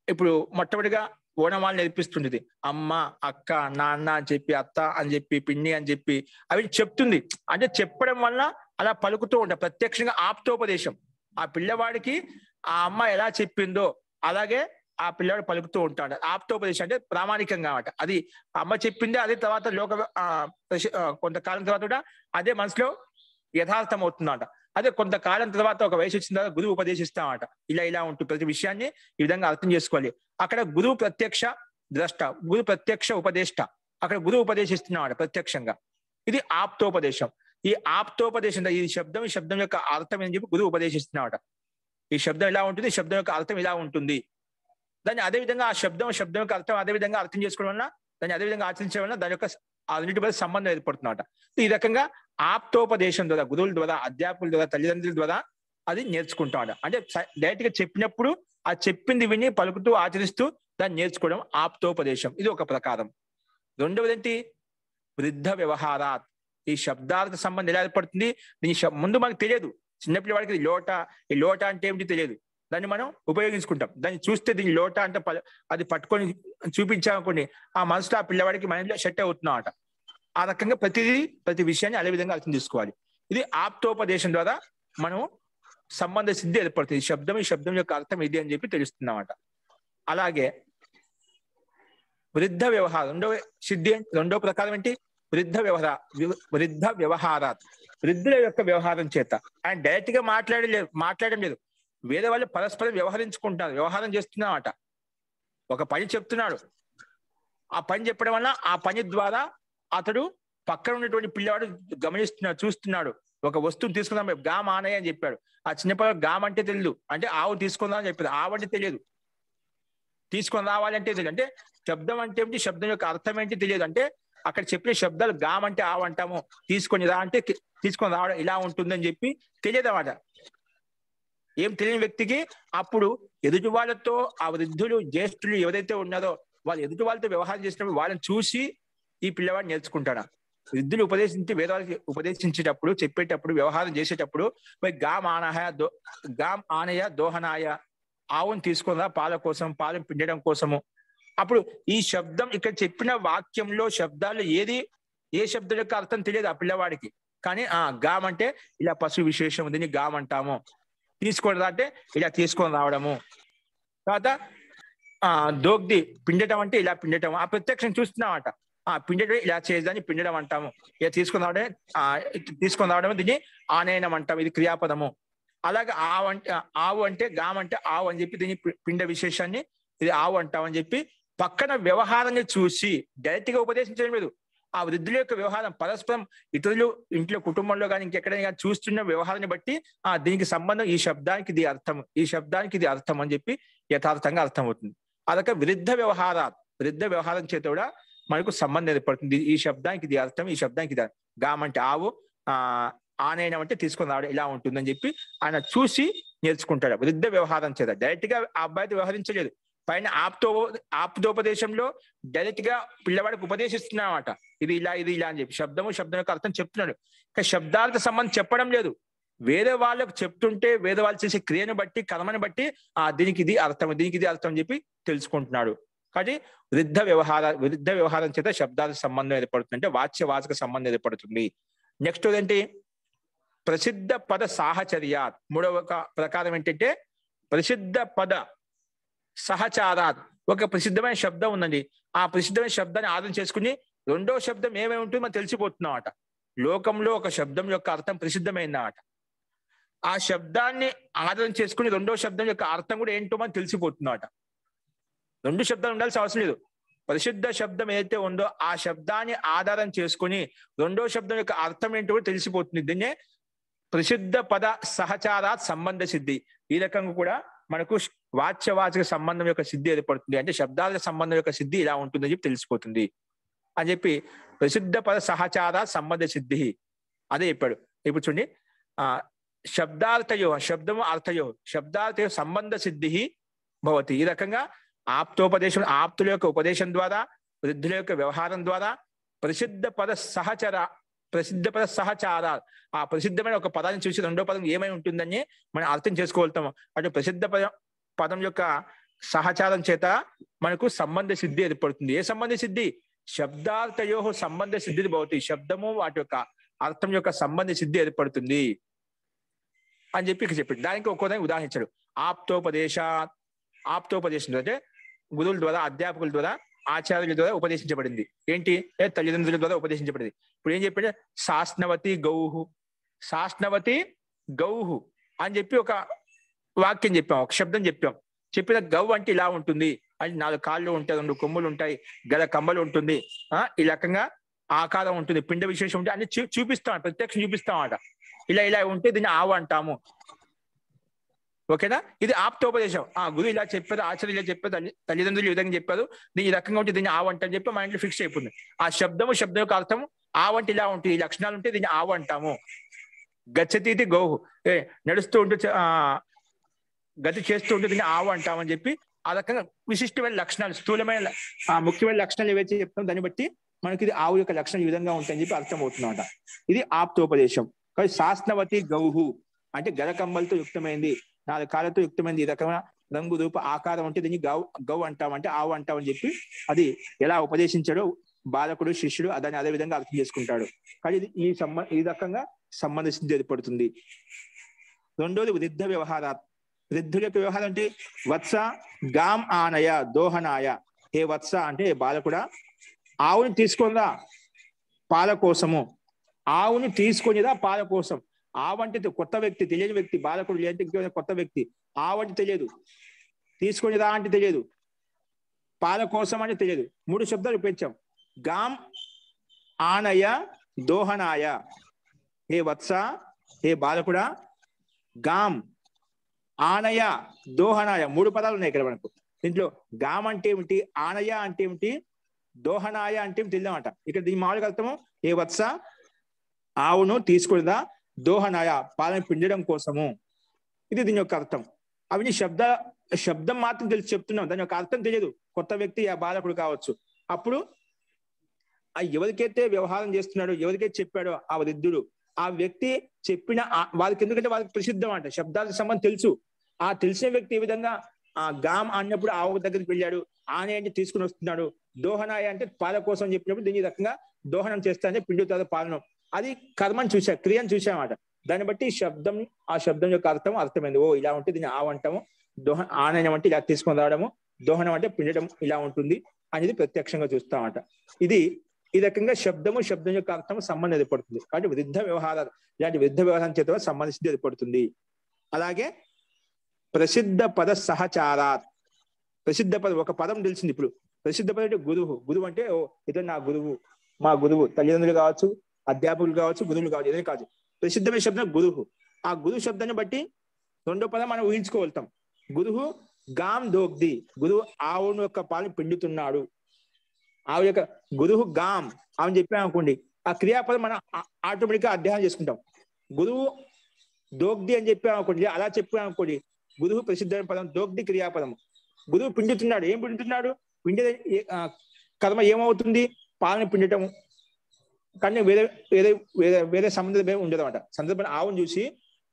ఇప్పుడు మొట్టమొదటిగా ఓనమాలు నేర్పిస్తుండేది. అమ్మ, అక్క, నాన్న అని చెప్పి, అత్త అని చెప్పి, పిన్ని అని చెప్పి అవి చెప్తుంది. అంటే చెప్పడం వల్ల అలా పలుకుతూ ఉంటాయి. ప్రత్యక్షంగా ఆప్తోపదేశం. ఆ పిల్లవాడికి ఆ అమ్మ ఎలా చెప్పిందో అలాగే ఆ పిల్లవాడు పలుకుతూ ఉంటాడు. ఆప్తోపదేశం అంటే ప్రామాణికంగా అన్నమాట. అది అమ్మ చెప్పిందే అదే తర్వాత కొంతకాలం తర్వాత కూడా అదే మనసులో యథార్థం అవుతుందన్నమాట. అదే కొంతకాలం తర్వాత ఒక వయసు వచ్చిన తర్వాత గురువు ఉపదేశిస్తామట. ఇలా ఉంటుంది ప్రతి విషయాన్ని ఈ విధంగా అర్థం చేసుకోవాలి. అక్కడ గురువు ప్రత్యక్ష ద్రష్ట, గురు ప్రత్యక్ష ఉపదేష్ట. అక్కడ గురువు ఉపదేశిస్తున్నాడు ప్రత్యక్షంగా. ఇది ఆప్తోపదేశం. ఈ ఆప్తోపదేశం, ఈ శబ్దం యొక్క అర్థం అని చెప్పి గురువు ఉపదేశిస్తున్నాడు. ఈ శబ్దం ఇలా ఉంటుంది, ఈ శబ్దం యొక్క అర్థం ఇలా ఉంటుంది. దాన్ని అదేవిధంగా ఆ శబ్దం యొక్క అర్థం అదేవిధంగా అర్థం చేసుకోవడం వల్ల, దాన్ని అదేవిధంగా ఆచరించడం వల్ల దాని యొక్క అన్నిటి మీద సంబంధం ఏర్పడుతుందన్నమాట. ఈ రకంగా ఆప్తోపదేశం ద్వారా, గురువుల ద్వారా, అధ్యాపకుల ద్వారా, తల్లిదండ్రుల ద్వారా అది నేర్చుకుంటాం. అంటే డైరెక్ట్ గా చెప్పినప్పుడు ఆ చెప్పింది విని పలుకుతూ ఆచరిస్తూ దాన్ని నేర్చుకోవడం ఆప్తోపదేశం. ఇది ఒక ప్రకారం. రెండవది ఏంటి? వృద్ధ వ్యవహారాత్. ఈ శబ్దాలకు సంబంధం ఎలా ఏర్పడుతుంది? దీని ముందు మనకు తెలియదు. చిన్నపిల్లవాడికి ఈ లోట అంటే ఏమిటి తెలియదు. దాన్ని మనం ఉపయోగించుకుంటాం. దాన్ని చూస్తే దీని లోట అంటే అది పట్టుకొని చూపించామనుకోండి, ఆ మనసులో ఆ పిల్లవాడికి మైండ్లో సెట్ అవుతున్నామట. ఆ రకంగా ప్రతి విషయాన్ని అదే విధంగా అర్థం చేసుకోవాలి. ఇది ఆప్తోపదేశం ద్వారా మనం సంబంధ సిద్ధి ఏర్పడుతుంది. ఈ శబ్దం యొక్క అర్థం ఇది అని చెప్పి తెలుస్తుందన్నమాట. అలాగే వృద్ధ వ్యవహారం రెండో ప్రకారం ఏంటి? వృద్ధ వ్యవహారాత్. వృద్ధుల యొక్క వ్యవహారం చేత ఆయన డైరెక్ట్ గా మాట్లాడడం లేదు. వేరే వాళ్ళు పరస్పరం వ్యవహారం చేస్తున్నామట. ఒక పని చెప్తున్నాడు, ఆ పని చెప్పడం వల్ల ఆ పని ద్వారా అతడు పక్కన ఉన్నటువంటి పిల్లవాడు చూస్తున్నాడు. ఒక వస్తువుని తీసుకుందాం, గామ్ ఆనయ్య అని చెప్పాడు. ఆ చిన్నపిల్లవాడు గామ్ అంటే తెలియదు, అంటే ఆవు తీసుకుందాం అని చెప్పాడు. ఆవు అంటే తెలియదు, తీసుకొని రావాలంటే తెలియదు. అంటే శబ్దం అంటే ఏమిటి, శబ్దం యొక్క అర్థం ఏంటి తెలియదు. అంటే అక్కడ చెప్పిన శబ్దాలు గామ్ అంటే ఆవు అంటాము, తీసుకొని రా అంటే తీసుకొని రావడం ఇలా ఉంటుందని చెప్పి తెలియదు అన్నమాట. ఏం తెలియని వ్యక్తికి అప్పుడు ఎదుటి వాళ్ళతో, ఆ వృద్ధులు జ్యేష్ఠులు ఎవరైతే ఉన్నారో వాళ్ళు ఎదుటి వాళ్ళతో వ్యవహారం చేసినప్పుడు వాళ్ళని చూసి ఈ పిల్లవాడు నేర్చుకుంటాడా. వృద్ధులు వేదాలకి ఉపదేశించేటప్పుడు, చెప్పేటప్పుడు, వ్యవహారం చేసేటప్పుడు గామ్ ఆనయ దోహనాయ, ఆవును తీసుకుందా పాల కోసం, పాలను పిండడం కోసము. అప్పుడు ఈ శబ్దం ఇక్కడ చెప్పిన వాక్యంలో శబ్దాలు ఏ శబ్దం యొక్క అర్థం తెలియదు ఆ పిల్లవాడికి. కానీ గామ్ అంటే ఇలా పశు విశేషం, దీన్ని గామ్ అంటాము. తీసుకోవడం అంటే ఇలా తీసుకొని రావడము. తర్వాత దోగ్ది పిండటం అంటే ఇలా పిండటం. ఆ ప్రత్యక్షం చూస్తున్నామట. పిండటం ఇలా చేసేదాన్ని పిండడం అంటాము. ఇలా తీసుకొని రావడం దీన్ని ఆనయనం అంటాము. ఇది క్రియాపదము. అలాగే ఆవు అంటే గామ్ అంటే ఆవు అని చెప్పి దీన్ని పిండ విశేషాన్ని ఇది ఆవు అంటామని చెప్పి పక్కన వ్యవహారాన్ని చూసి డైరెక్ట్ గా ఉపదేశించడం లేదు. ఆ వృద్ధుల యొక్క వ్యవహారం పరస్పరం ఇతరులు ఇంట్లో కుటుంబంలో కానీ ఇంకెక్కడైనా చూస్తున్న వ్యవహారాన్ని బట్టి దీనికి సంబంధం, ఈ శబ్దానికి ఇది అర్థం, ఈ శబ్దానికి ఇది అర్థం అని చెప్పి యథార్థంగా అర్థమవుతుంది. అదొక వృద్ధ వ్యవహారం చేత కూడా మనకు సంబంధం ఏర్పడుతుంది. ఈ శబ్దానికి ఇది అర్థం, ఈ శబ్దానికి ఇది గామ్ అంటే ఆవు, ఆనయనం అంటే తీసుకొని రావడం ఇలా ఉంటుందని చెప్పి ఆయన చూసి నేర్చుకుంటాడు. వృద్ధ వ్యవహారం చేత డైరెక్ట్ గా ఆ అబ్బాయితో వ్యవహరించలేదు. పైన ఆప్తోపదేశంలో డైరెక్ట్ గా పిల్లవాడికి ఉపదేశిస్తున్నామట. ఇది ఇలా అని చెప్పి శబ్దం యొక్క అర్థం చెప్తున్నాడు. కానీ శబ్దాలకు సంబంధం చెప్పడం లేదు. వేరే వాళ్ళకు చెప్తుంటే వేరే వాళ్ళు చేసే క్రియను బట్టి, కర్మని బట్టి దీనికి ఇది అర్థం అని చెప్పి తెలుసుకుంటున్నాడు. కాబట్టి వృద్ధ వ్యవహారం చేత శబ్దాలకు సంబంధం ఏర్పడుతుంది, అంటే వాచక సంబంధం ఏర్పడుతుంది. నెక్స్ట్ ఏంటి? ప్రసిద్ధ పద సాహచర్యాత్. మూడవ ప్రకారం ఏంటంటే ప్రసిద్ధ పద సహచారాత్. ఒక ప్రసిద్ధమైన శబ్దం ఉందండి, ఆ ప్రసిద్ధమైన శబ్దాన్ని ఆధారం చేసుకుని రెండో శబ్దం ఏమేమి ఉంటుందో మనం తెలిసిపోతున్నామట. లోకంలో ఒక శబ్దం యొక్క అర్థం ప్రసిద్ధమైందన్నమాట. ఆ శబ్దాన్ని ఆధారం చేసుకుని రెండో శబ్దం యొక్క అర్థం కూడా ఏంటో మనం తెలిసిపోతున్నామట. రెండు శబ్దాలు ఉండాల్సిన అవసరం లేదు. ప్రసిద్ధ శబ్దం ఏదైతే ఉందో ఆ శబ్దాన్ని ఆధారం చేసుకుని రెండో శబ్దం యొక్క అర్థం ఏంటో కూడా తెలిసిపోతుంది. దీన్నే ప్రసిద్ధ పద సహచారాత్ సంబంధ సిద్ధి. ఈ రకంగా కూడా మనకు వాచ్యవాచక సంబంధం యొక్క సిద్ధి ఏర్పడుతుంది. అంటే శబ్దాల సంబంధం యొక్క సిద్ధి ఇలా ఉంటుందని చెప్పి తెలిసిపోతుంది అని చెప్పి ప్రసిద్ధ పద సహచార సంబంధ సిద్ధి అదే చెప్పాడు. ఇప్పుడు చూడండి, శబ్దార్థయో సంబంధ సిద్ధి భవతి. ఈ రకంగా ఆప్తుల యొక్క ఉపదేశం ద్వారా, వృద్ధుల యొక్క వ్యవహారం ద్వారా ప్రసిద్ధ పద సహచార, ఆ ప్రసిద్ధమైన ఒక పదాన్ని చూసి రెండో పదం ఏమై ఉంటుందని మనం అర్థం చేసుకోగలుగుతాము. అటు ప్రసిద్ధ పదం యొక్క సహచారం చేత మనకు సంబంధ సిద్ధి ఏర్పడుతుంది. ఏ సంబంధ సిద్ధి? శబ్దార్థయో సంబంధ సిద్ధి భవతి. శబ్దము వాటి యొక్క అర్థం యొక్క సంబంధ సిద్ధి ఏర్పడుతుంది అని చెప్పి ఇక్కడ చెప్పాడు. దానికి ఒక్కోదానికి ఉదాహరించాడు. ఆప్తోపదేశం అంటే గురువుల ద్వారా, అధ్యాపకుల ద్వారా, ఆచార్యుల ద్వారా ఉపదేశించబడింది. ఏంటి? తల్లిదండ్రుల ద్వారా ఉపదేశించబడింది. ఇప్పుడు ఏం చెప్పాడు? శాస్నవతి గౌహు అని చెప్పి ఒక వాక్యం చెప్పాం, ఒక శబ్దం చెప్పాం. చెప్పిన గౌ అంటే ఇలా ఉంటుంది, అది 4 కాళ్ళు ఉంటాయి, 2 కొమ్ములు ఉంటాయి, గల కమ్మలు ఉంటుంది, ఈ రకంగా ఆకారం ఉంటుంది, పిండ విశేషం ఉంటుంది అన్ని చూపిస్తాం, ప్రత్యక్షం చూపిస్తాం అట. ఇలా ఉంటే దీన్ని ఆవు అంటాము. ఓకేనా? ఇది ఆప్తోపదేశం. గురువు ఇలా చెప్పారు, ఆచార్య ఇలా చెప్పారు, తల్లిదండ్రులు ఈ విధంగా చెప్పారు, దీని ఈ రకంగా ఉంటే దీన్ని ఆవు అంట అని చెప్పి మైండ్ ఫిక్స్ అయిపోతుంది. ఆ శబ్దం యొక్క అర్థం ఆవు అంటే ఇలా ఉంటుంది, ఈ లక్షణాలు ఉంటే దీన్ని ఆవు అంటాము. గచ్చతీతి గోహు, నడుస్తూ ఉంటూ గతి చేస్తూ ఉంటే దీన్ని ఆవు అంటామని చెప్పి ఆ రకంగా విశిష్టమైన లక్షణాలు, స్థూలమైన ముఖ్యమైన లక్షణాలు ఏవైతే చెప్తాం దాన్ని బట్టి మనకి ఇది ఆవు యొక్క లక్షణం ఈ విధంగా ఉంటాయని చెప్పి అర్థం అవుతుందన్నమాట. ఇది ఆప్తోపదేశం. కానీ శాస్త్రవతి గౌహు అంటే గరకమ్మలతో యుక్తమైంది, 4 కాళ్ళతో యుక్తమైంది, ఈ రకమైన రంగు రూప ఆకారం ఉంటే దీన్ని గౌ అంటామంటే ఆవు అంటామని చెప్పి అది ఎలా ఉపదేశించాడో బాలకుడు శిష్యుడు దాన్ని అదే విధంగా అర్థం చేసుకుంటాడు. కానీ ఇది ఈ రకంగా సంబంధ సిద్ధి ఏర్పడుతుంది. రెండోది వృద్ధ వ్యవహారాత్. వృద్ధుల యొక్క వ్యవహారం అంటే వత్స గాం ఆనయ దోహనాయ. ఏ వత్స అంటే బాలకుడా, ఆవుని తీసుకొనిరా పాల కోసము, ఆవుని తీసుకొనిరా పాల కోసం. ఆవు అంటే కొత్త వ్యక్తి, తెలియని వ్యక్తి, బాలకుడు లేదంటే కొత్త వ్యక్తి. ఆవు అంటే తెలియదు, తీసుకొనిరా అంటే తెలియదు, పాల కోసం అంటే తెలియదు. 3 శబ్దాలు ఉపయోగించాం. గాం ఆనయ దోహనాయ. ఏ వత్స, ఏ బాలకుడా, గాం ఆనయ దోహనాయ, 3 పదాలు ఉన్నాయి ఇక్కడ మనకు. దీంట్లో గాం అంటే ఏమిటి, ఆనయ అంటే ఏమిటి, దోహనాయ అంటే ఏమిటి తెలియదన్నమాట. ఇక్కడ దీని మామూలుగా అర్థము ఏ వత్స ఆవును తీసుకునిదా, దోహనాయ పాలను పిండడం కోసము. ఇది దీని యొక్క అర్థం. అవన్నీ శబ్దం మాత్రం తెలిసి చెప్తున్నాం, దాని యొక్క అర్థం తెలియదు. కొత్త వ్యక్తి ఆ బాలకుడు కావచ్చు. అప్పుడు ఎవరికైతే వ్యవహారం చేస్తున్నాడో, ఎవరికైతే చెప్పాడో ఆ వృద్ధుడు, ఆ వ్యక్తి చెప్పిన వాళ్ళకి, ఎందుకంటే వాళ్ళకి ప్రసిద్ధం అంట, శబ్దాలకు సంబంధం తెలుసు. ఆ తెలిసిన వ్యక్తి ఈ విధంగా గాం అన్నప్పుడు ఆవు దగ్గరికి వెళ్ళాడు, ఆనే అంటే తీసుకుని వస్తున్నాడు, దోహనాయ అంటే పాల కోసం చెప్పినప్పుడు దీని రకంగా దోహనం చేస్తానే పిండుతారు పాలన. అది కర్మని క్రియను చూసామాట. దాన్ని బట్టి ఆ శబ్దం యొక్క అర్థమైంది. ఓ ఇలా ఉంటే దీన్ని ఆవు అంటాము, ఆనయం అంటే ఇలా తీసుకొని రావడము, దోహనం అంటే పిండడం ఇలా ఉంటుంది అనేది ప్రత్యక్షంగా చూస్తామట. ఈ రకంగా శబ్దం యొక్క అర్థం సంబంధం ఏర్పడుతుంది. కాబట్టి వృద్ధ వ్యవహారాలు, ఇలాంటి వృద్ధ వ్యవహారం చేత సంబంధించి ఏర్పడుతుంది. అలాగే ప్రసిద్ధ పద సహచారాత్. ప్రసిద్ధ పదం, ఒక పదం తెలిసింది ఇప్పుడు. ప్రసిద్ధ పదం అంటే గురువు అంటే ఇతను నా గురువు, మా గురువు, తల్లిదండ్రులు కావచ్చు, అధ్యాపకులు కావచ్చు, గురువులు కావచ్చు, ఏదైనా కావచ్చు. ప్రసిద్ధమైన శబ్దం గురువు. ఆ గురువు శబ్దాన్ని బట్టి రెండో పదం మనం ఊహించుకోగలుగుతాం. గురువు గాం దోగ్ది, గురువు ఆవును యొక్క పాలు పిండుతున్నాడు. ఆవు యొక్క గురువు గాం అని చెప్పామనుకోండి, ఆ క్రియాపదం మనం ఆటోమేటిక్ గా అధ్యయనం చేసుకుంటాం. గురువు దోగ్ది అని చెప్పామనుకోండి, అలా చెప్పామనుకోండి, గురువు ప్రసిద్ధమైన పదం, దోగ్ది క్రియాపదము. గురువు పిండుతున్నాడు, ఏం పిండుతున్నాడు, పిండి కర్మ ఏమవుతుంది, పాలను పిండటము. కానీ వేరే సంబంధం ఉండదు అనమాట. సందర్భం ఆవును చూసి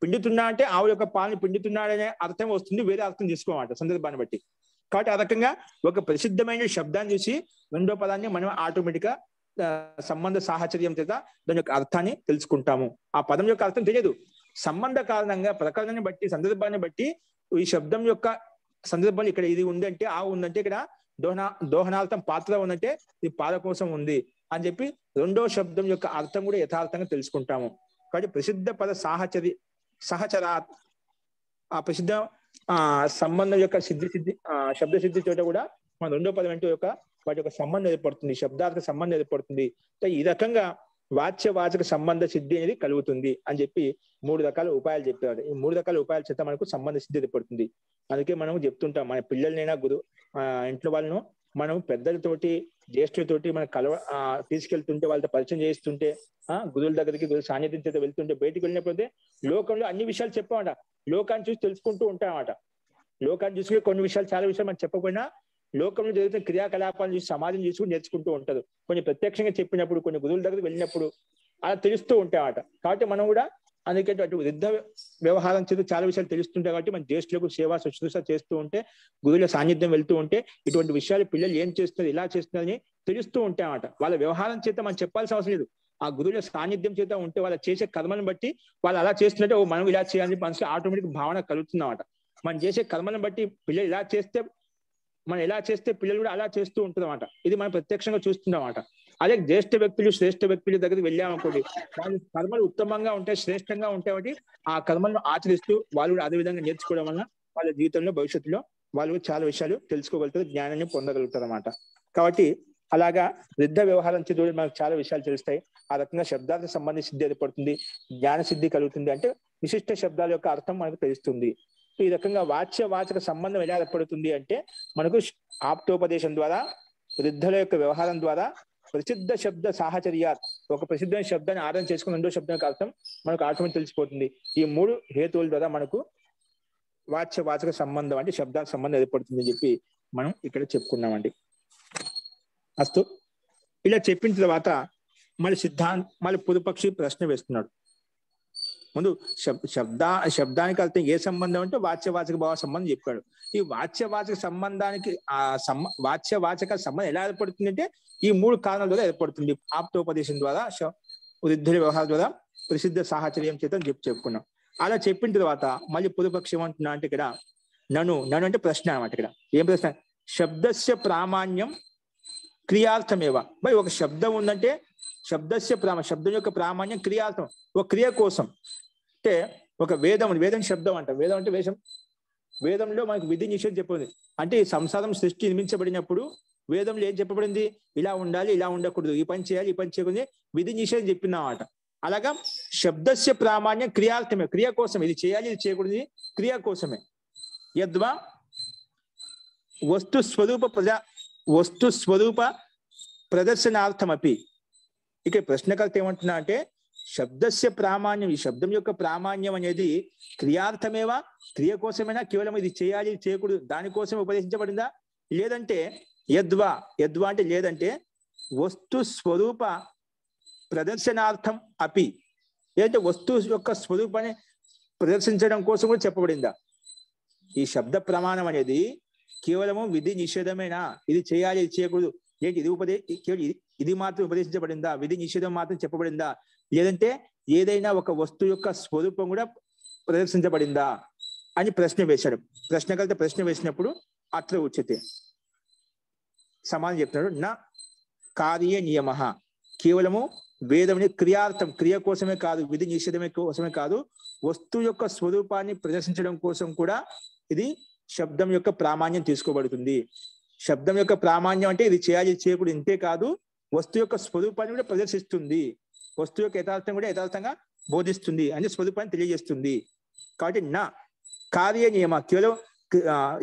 పిండుతున్నా అంటే ఆవు యొక్క పాలను పిండుతున్నాడనే అర్థం వస్తుంది, వేరే అర్థం తీసుకోమాట సందర్భాన్ని బట్టి. కాబట్టి ఆ రకంగా ఒక ప్రసిద్ధమైన శబ్దాన్ని చూసి రెండో పదాన్ని మనం ఆటోమేటిక్ గా సంబంధ సాహచర్యం చేత దాని యొక్క అర్థాన్ని తెలుసుకుంటాము. ఆ పదం యొక్క అర్థం తెలియదు, సంబంధ కారణంగా ప్రకరణాన్ని బట్టి, సందర్భాన్ని బట్టి ఈ శబ్దం యొక్క సందర్భంలో ఇక్కడ ఇది ఉందంటే, ఆవు ఉందంటే, ఇక్కడ దోహనార్థం పాత్ర ఉందంటే ఇది పాల కోసం ఉంది అని చెప్పి రెండో శబ్దం యొక్క అర్థం కూడా యథార్థంగా తెలుసుకుంటాము. కాబట్టి ప్రసిద్ధ పద సహచరా, ఆ ప్రసిద్ధ సంబంధం యొక్క శబ్ద సిద్ధి చోట కూడా మన రెండో పదం అంటే వాటి యొక్క సంబంధం ఏర్పడుతుంది, శబ్దార్థ సంబంధం ఏర్పడుతుంది. ఈ రకంగా వాచ్య సంబంధ సిద్ధి అనేది కలుగుతుంది అని చెప్పి 3 రకాల ఉపాయాలు చెప్పారు. ఈ 3 రకాల ఉపాయాల చేత మనకు సంబంధ సిద్ధి ఏర్పడుతుంది. అందుకే మనం చెప్తుంటాం, మన పిల్లలనైనా ఇంట్లో వాళ్ళను మనం పెద్దలతోటి, జ్యేష్ఠులతోటి మనం తీసుకెళ్తుంటే, వాళ్ళతో పరిచయం చేస్తుంటే, గురువుల దగ్గరికి, గురువు సాన్నిధ్యం చేత వెళ్తుంటే, బయటికి వెళ్ళినప్పుడు లోకంలో అన్ని విషయాలు చెప్పామట. లోకాన్ని చూసి తెలుసుకుంటూ ఉంటామట. లోకాన్ని చూసుకుని కొన్ని విషయాలు, చాలా విషయాలు మనం చెప్పకపోయినా లోకంలో జరుగుతున్న క్రియాకలాపాలను చూసి, సమాజం చూసుకుని నేర్చుకుంటూ ఉంటారు. కొన్ని ప్రత్యక్షంగా చెప్పినప్పుడు, కొన్ని గురువుల దగ్గరికి వెళ్ళినప్పుడు అలా తెలుస్తూ ఉంటామట. కాబట్టి మనం కూడా అందుకే అటు వృద్ధ వ్యవహారం చేత చాలా విషయాలు తెలుస్తుంటాయి. కాబట్టి మన జ్యేష్ఠులకు సేవా శుశ్రూష చేస్తూ ఉంటే, గురువుల సాన్నిధ్యం వెళ్తూ ఉంటే, ఇటువంటి విషయాలు పిల్లలు ఏం చేస్తున్నారు, ఇలా చేస్తున్నారని తెలుస్తూ ఉంటామట. వాళ్ళ వ్యవహారం చేత మనం చెప్పాల్సిన అవసరం లేదు. ఆ గురువుల సాన్నిధ్యం చేత ఉంటే, వాళ్ళ చేసే కర్మలను బట్టి వాళ్ళు అలా చేస్తున్నట్టే, మనం ఇలా చేయాలని మనసులో ఆటోమేటిక్ భావన కలుగుతుందన్నమాట. మనం చేసే కర్మలను బట్టి పిల్లలు ఇలా చేస్తే, మనం ఎలా చేస్తే పిల్లలు కూడా అలా చేస్తూ ఉంటుందన్నమాట. ఇది మనం ప్రత్యక్షంగా చూస్తున్నామన్నమాట. అదే జ్యేష్ఠ వ్యక్తులు, శ్రేష్ఠ వ్యక్తుల దగ్గరికి వెళ్ళామనుకోండి, వాళ్ళ కర్మలు ఉత్తమంగా ఉంటాయి, శ్రేష్టంగా ఉంటాయి. కాబట్టి ఆ కర్మలను ఆచరిస్తూ వాళ్ళు కూడా అదే విధంగా నేర్చుకోవడం వల్ల వాళ్ళ జీవితంలో, భవిష్యత్తులో వాళ్ళు చాలా విషయాలు తెలుసుకోగలుగుతారు, జ్ఞానాన్ని పొందగలుగుతారు అన్నమాట. కాబట్టి అలాగా వృద్ధ వ్యవహారం చేత మనకు చాలా విషయాలు తెలుస్తాయి. ఆ రకంగా శబ్దార్థ సంబంధించి సిద్ధి ఏర్పడుతుంది, జ్ఞాన సిద్ధి కలుగుతుంది. అంటే విశిష్ట శబ్దాల యొక్క అర్థం మనకు తెలుస్తుంది. ఈ రకంగా వాచ్య వాచక సంబంధం ఎలా ఏర్పడుతుంది అంటే మనకు ఆప్తోపదేశం ద్వారా, వృద్ధుల యొక్క వ్యవహారం ద్వారా, ప్రసిద్ధ శబ్ద సాహచర్యాత్, ఒక ప్రసిద్ధమైన శబ్దాన్ని ఆరాధన చేసుకుని రెండో శబ్దానికి అర్థం మనకు ఆటోమేటిక్ తెలిసిపోతుంది. ఈ 3 హేతువుల ద్వారా మనకు వాచ్య వాచక సంబంధం అంటే శబ్దాల సంబంధం ఏర్పడుతుంది అని చెప్పి మనం ఇక్కడ చెప్పుకున్నామండి. అస్తు. ఇలా చెప్పిన తర్వాత మళ్ళీ పూర్వపక్షి ప్రశ్న వేస్తున్నాడు. ముందు శబ్దానికి అర్థం ఏ సంబంధం అంటే వాచ్యవాచక భావ సంబంధం చెప్పాడు. ఈ వాచ్యవాచక సంబంధానికి వాచ్యవాచక సంబంధం ఎలా ఏర్పడుతుంది అంటే ఈ 3 కారణాల ద్వారా ఏర్పడుతుంది. ఆప్తోపదేశం ద్వారా, వృద్ధుల వ్యవహారం ద్వారా, ప్రసిద్ధ సాహచర్యం చేత చెప్పుకున్నాం. అలా చెప్పిన తర్వాత మళ్ళీ పూర్వపక్షం ఏమంటున్నా అంటే ఇక్కడ నను అంటే ప్రశ్న అన్నమాట. ఇక్కడ ఏం ప్రశ్న? శబ్దస్య ప్రామాణ్యం క్రియార్థమేవ. మరి ఒక శబ్దం ఉందంటే శబ్దం యొక్క ప్రామాణ్యం క్రియార్థం, ఒక క్రియ కోసం. అంటే ఒక వేదం శబ్దం అంట. వేదం అంటే వేదంలో మనకు విధి నిషేధం చెప్పబడింది. అంటే ఈ సంసారం సృష్టి నిర్మించబడినప్పుడు వేదంలో ఏం చెప్పబడింది? ఇలా ఉండాలి, ఇలా ఉండకూడదు, ఈ పని చేయాలి, ఈ పని చేయకూడదు, విధి నిషేధం చెప్పినామాట. అలాగా శబ్దస్య ప్రామాణ్యం క్రియార్థమే, క్రియ కోసం. ఇది చేయాలి, ఇది చేయకూడదు, క్రియ కోసమే. యద్వా వస్తు స్వరూప ప్రదర్శనార్థమపి. ఇక ప్రశ్నకర్త ఏమంటున్నా అంటే శబ్దస్య ప్రామాణ్యం, ఈ శబ్దం యొక్క ప్రామాణ్యం అనేది క్రియార్థమేవా, క్రియ కోసమేనా, కేవలం ఇది చేయాలి, ఇది చేయకూడదు దానికోసం ఉపదేశించబడిందా? లేదంటే యద్వా అంటే లేదంటే వస్తు స్వరూప ప్రదర్శనార్థం అపి, లేదంటే వస్తువు యొక్క స్వరూపాన్ని ప్రదర్శించడం కోసం కూడా చెప్పబడిందా? ఈ శబ్ద ప్రమాణం అనేది కేవలము విధి నిషేధమేనా, ఇది చేయాలి, ఇది చేయకూడదు, ఇది మాత్రం ఉపదేశించబడిందా, విధి నిషేధం మాత్రం చెప్పబడిందా, లేదంటే ఏదైనా ఒక వస్తువు యొక్క స్వరూపం కూడా ప్రదర్శించబడిందా అని ప్రశ్న వేశాడు. ప్రశ్నకర్త ప్రశ్న వేసినప్పుడు అత్ర ఉచ్యతే, సమానం చెప్తున్నాడు. నా కార్య నియమ, కేవలము వేదముని క్రియార్థం, క్రియ కోసమే కాదు, విధి నిషేధమే కోసమే కాదు, వస్తువు యొక్క స్వరూపాన్ని ప్రదర్శించడం కోసం కూడా ఇది శబ్దం యొక్క ప్రామాణ్యం తీసుకోబడుతుంది. శబ్దం యొక్క ప్రామాణ్యం అంటే ఇది చేయాలి, చేయకూడదు ఇంతే కాదు, వస్తువు యొక్క స్వరూపాన్ని కూడా ప్రదర్శిస్తుంది, వస్తువు యొక్క యథార్థం కూడా యథార్థంగా బోధిస్తుంది అని స్వరూపాన్ని తెలియజేస్తుంది. కాబట్టి నా కార్య నియమ, కేవలం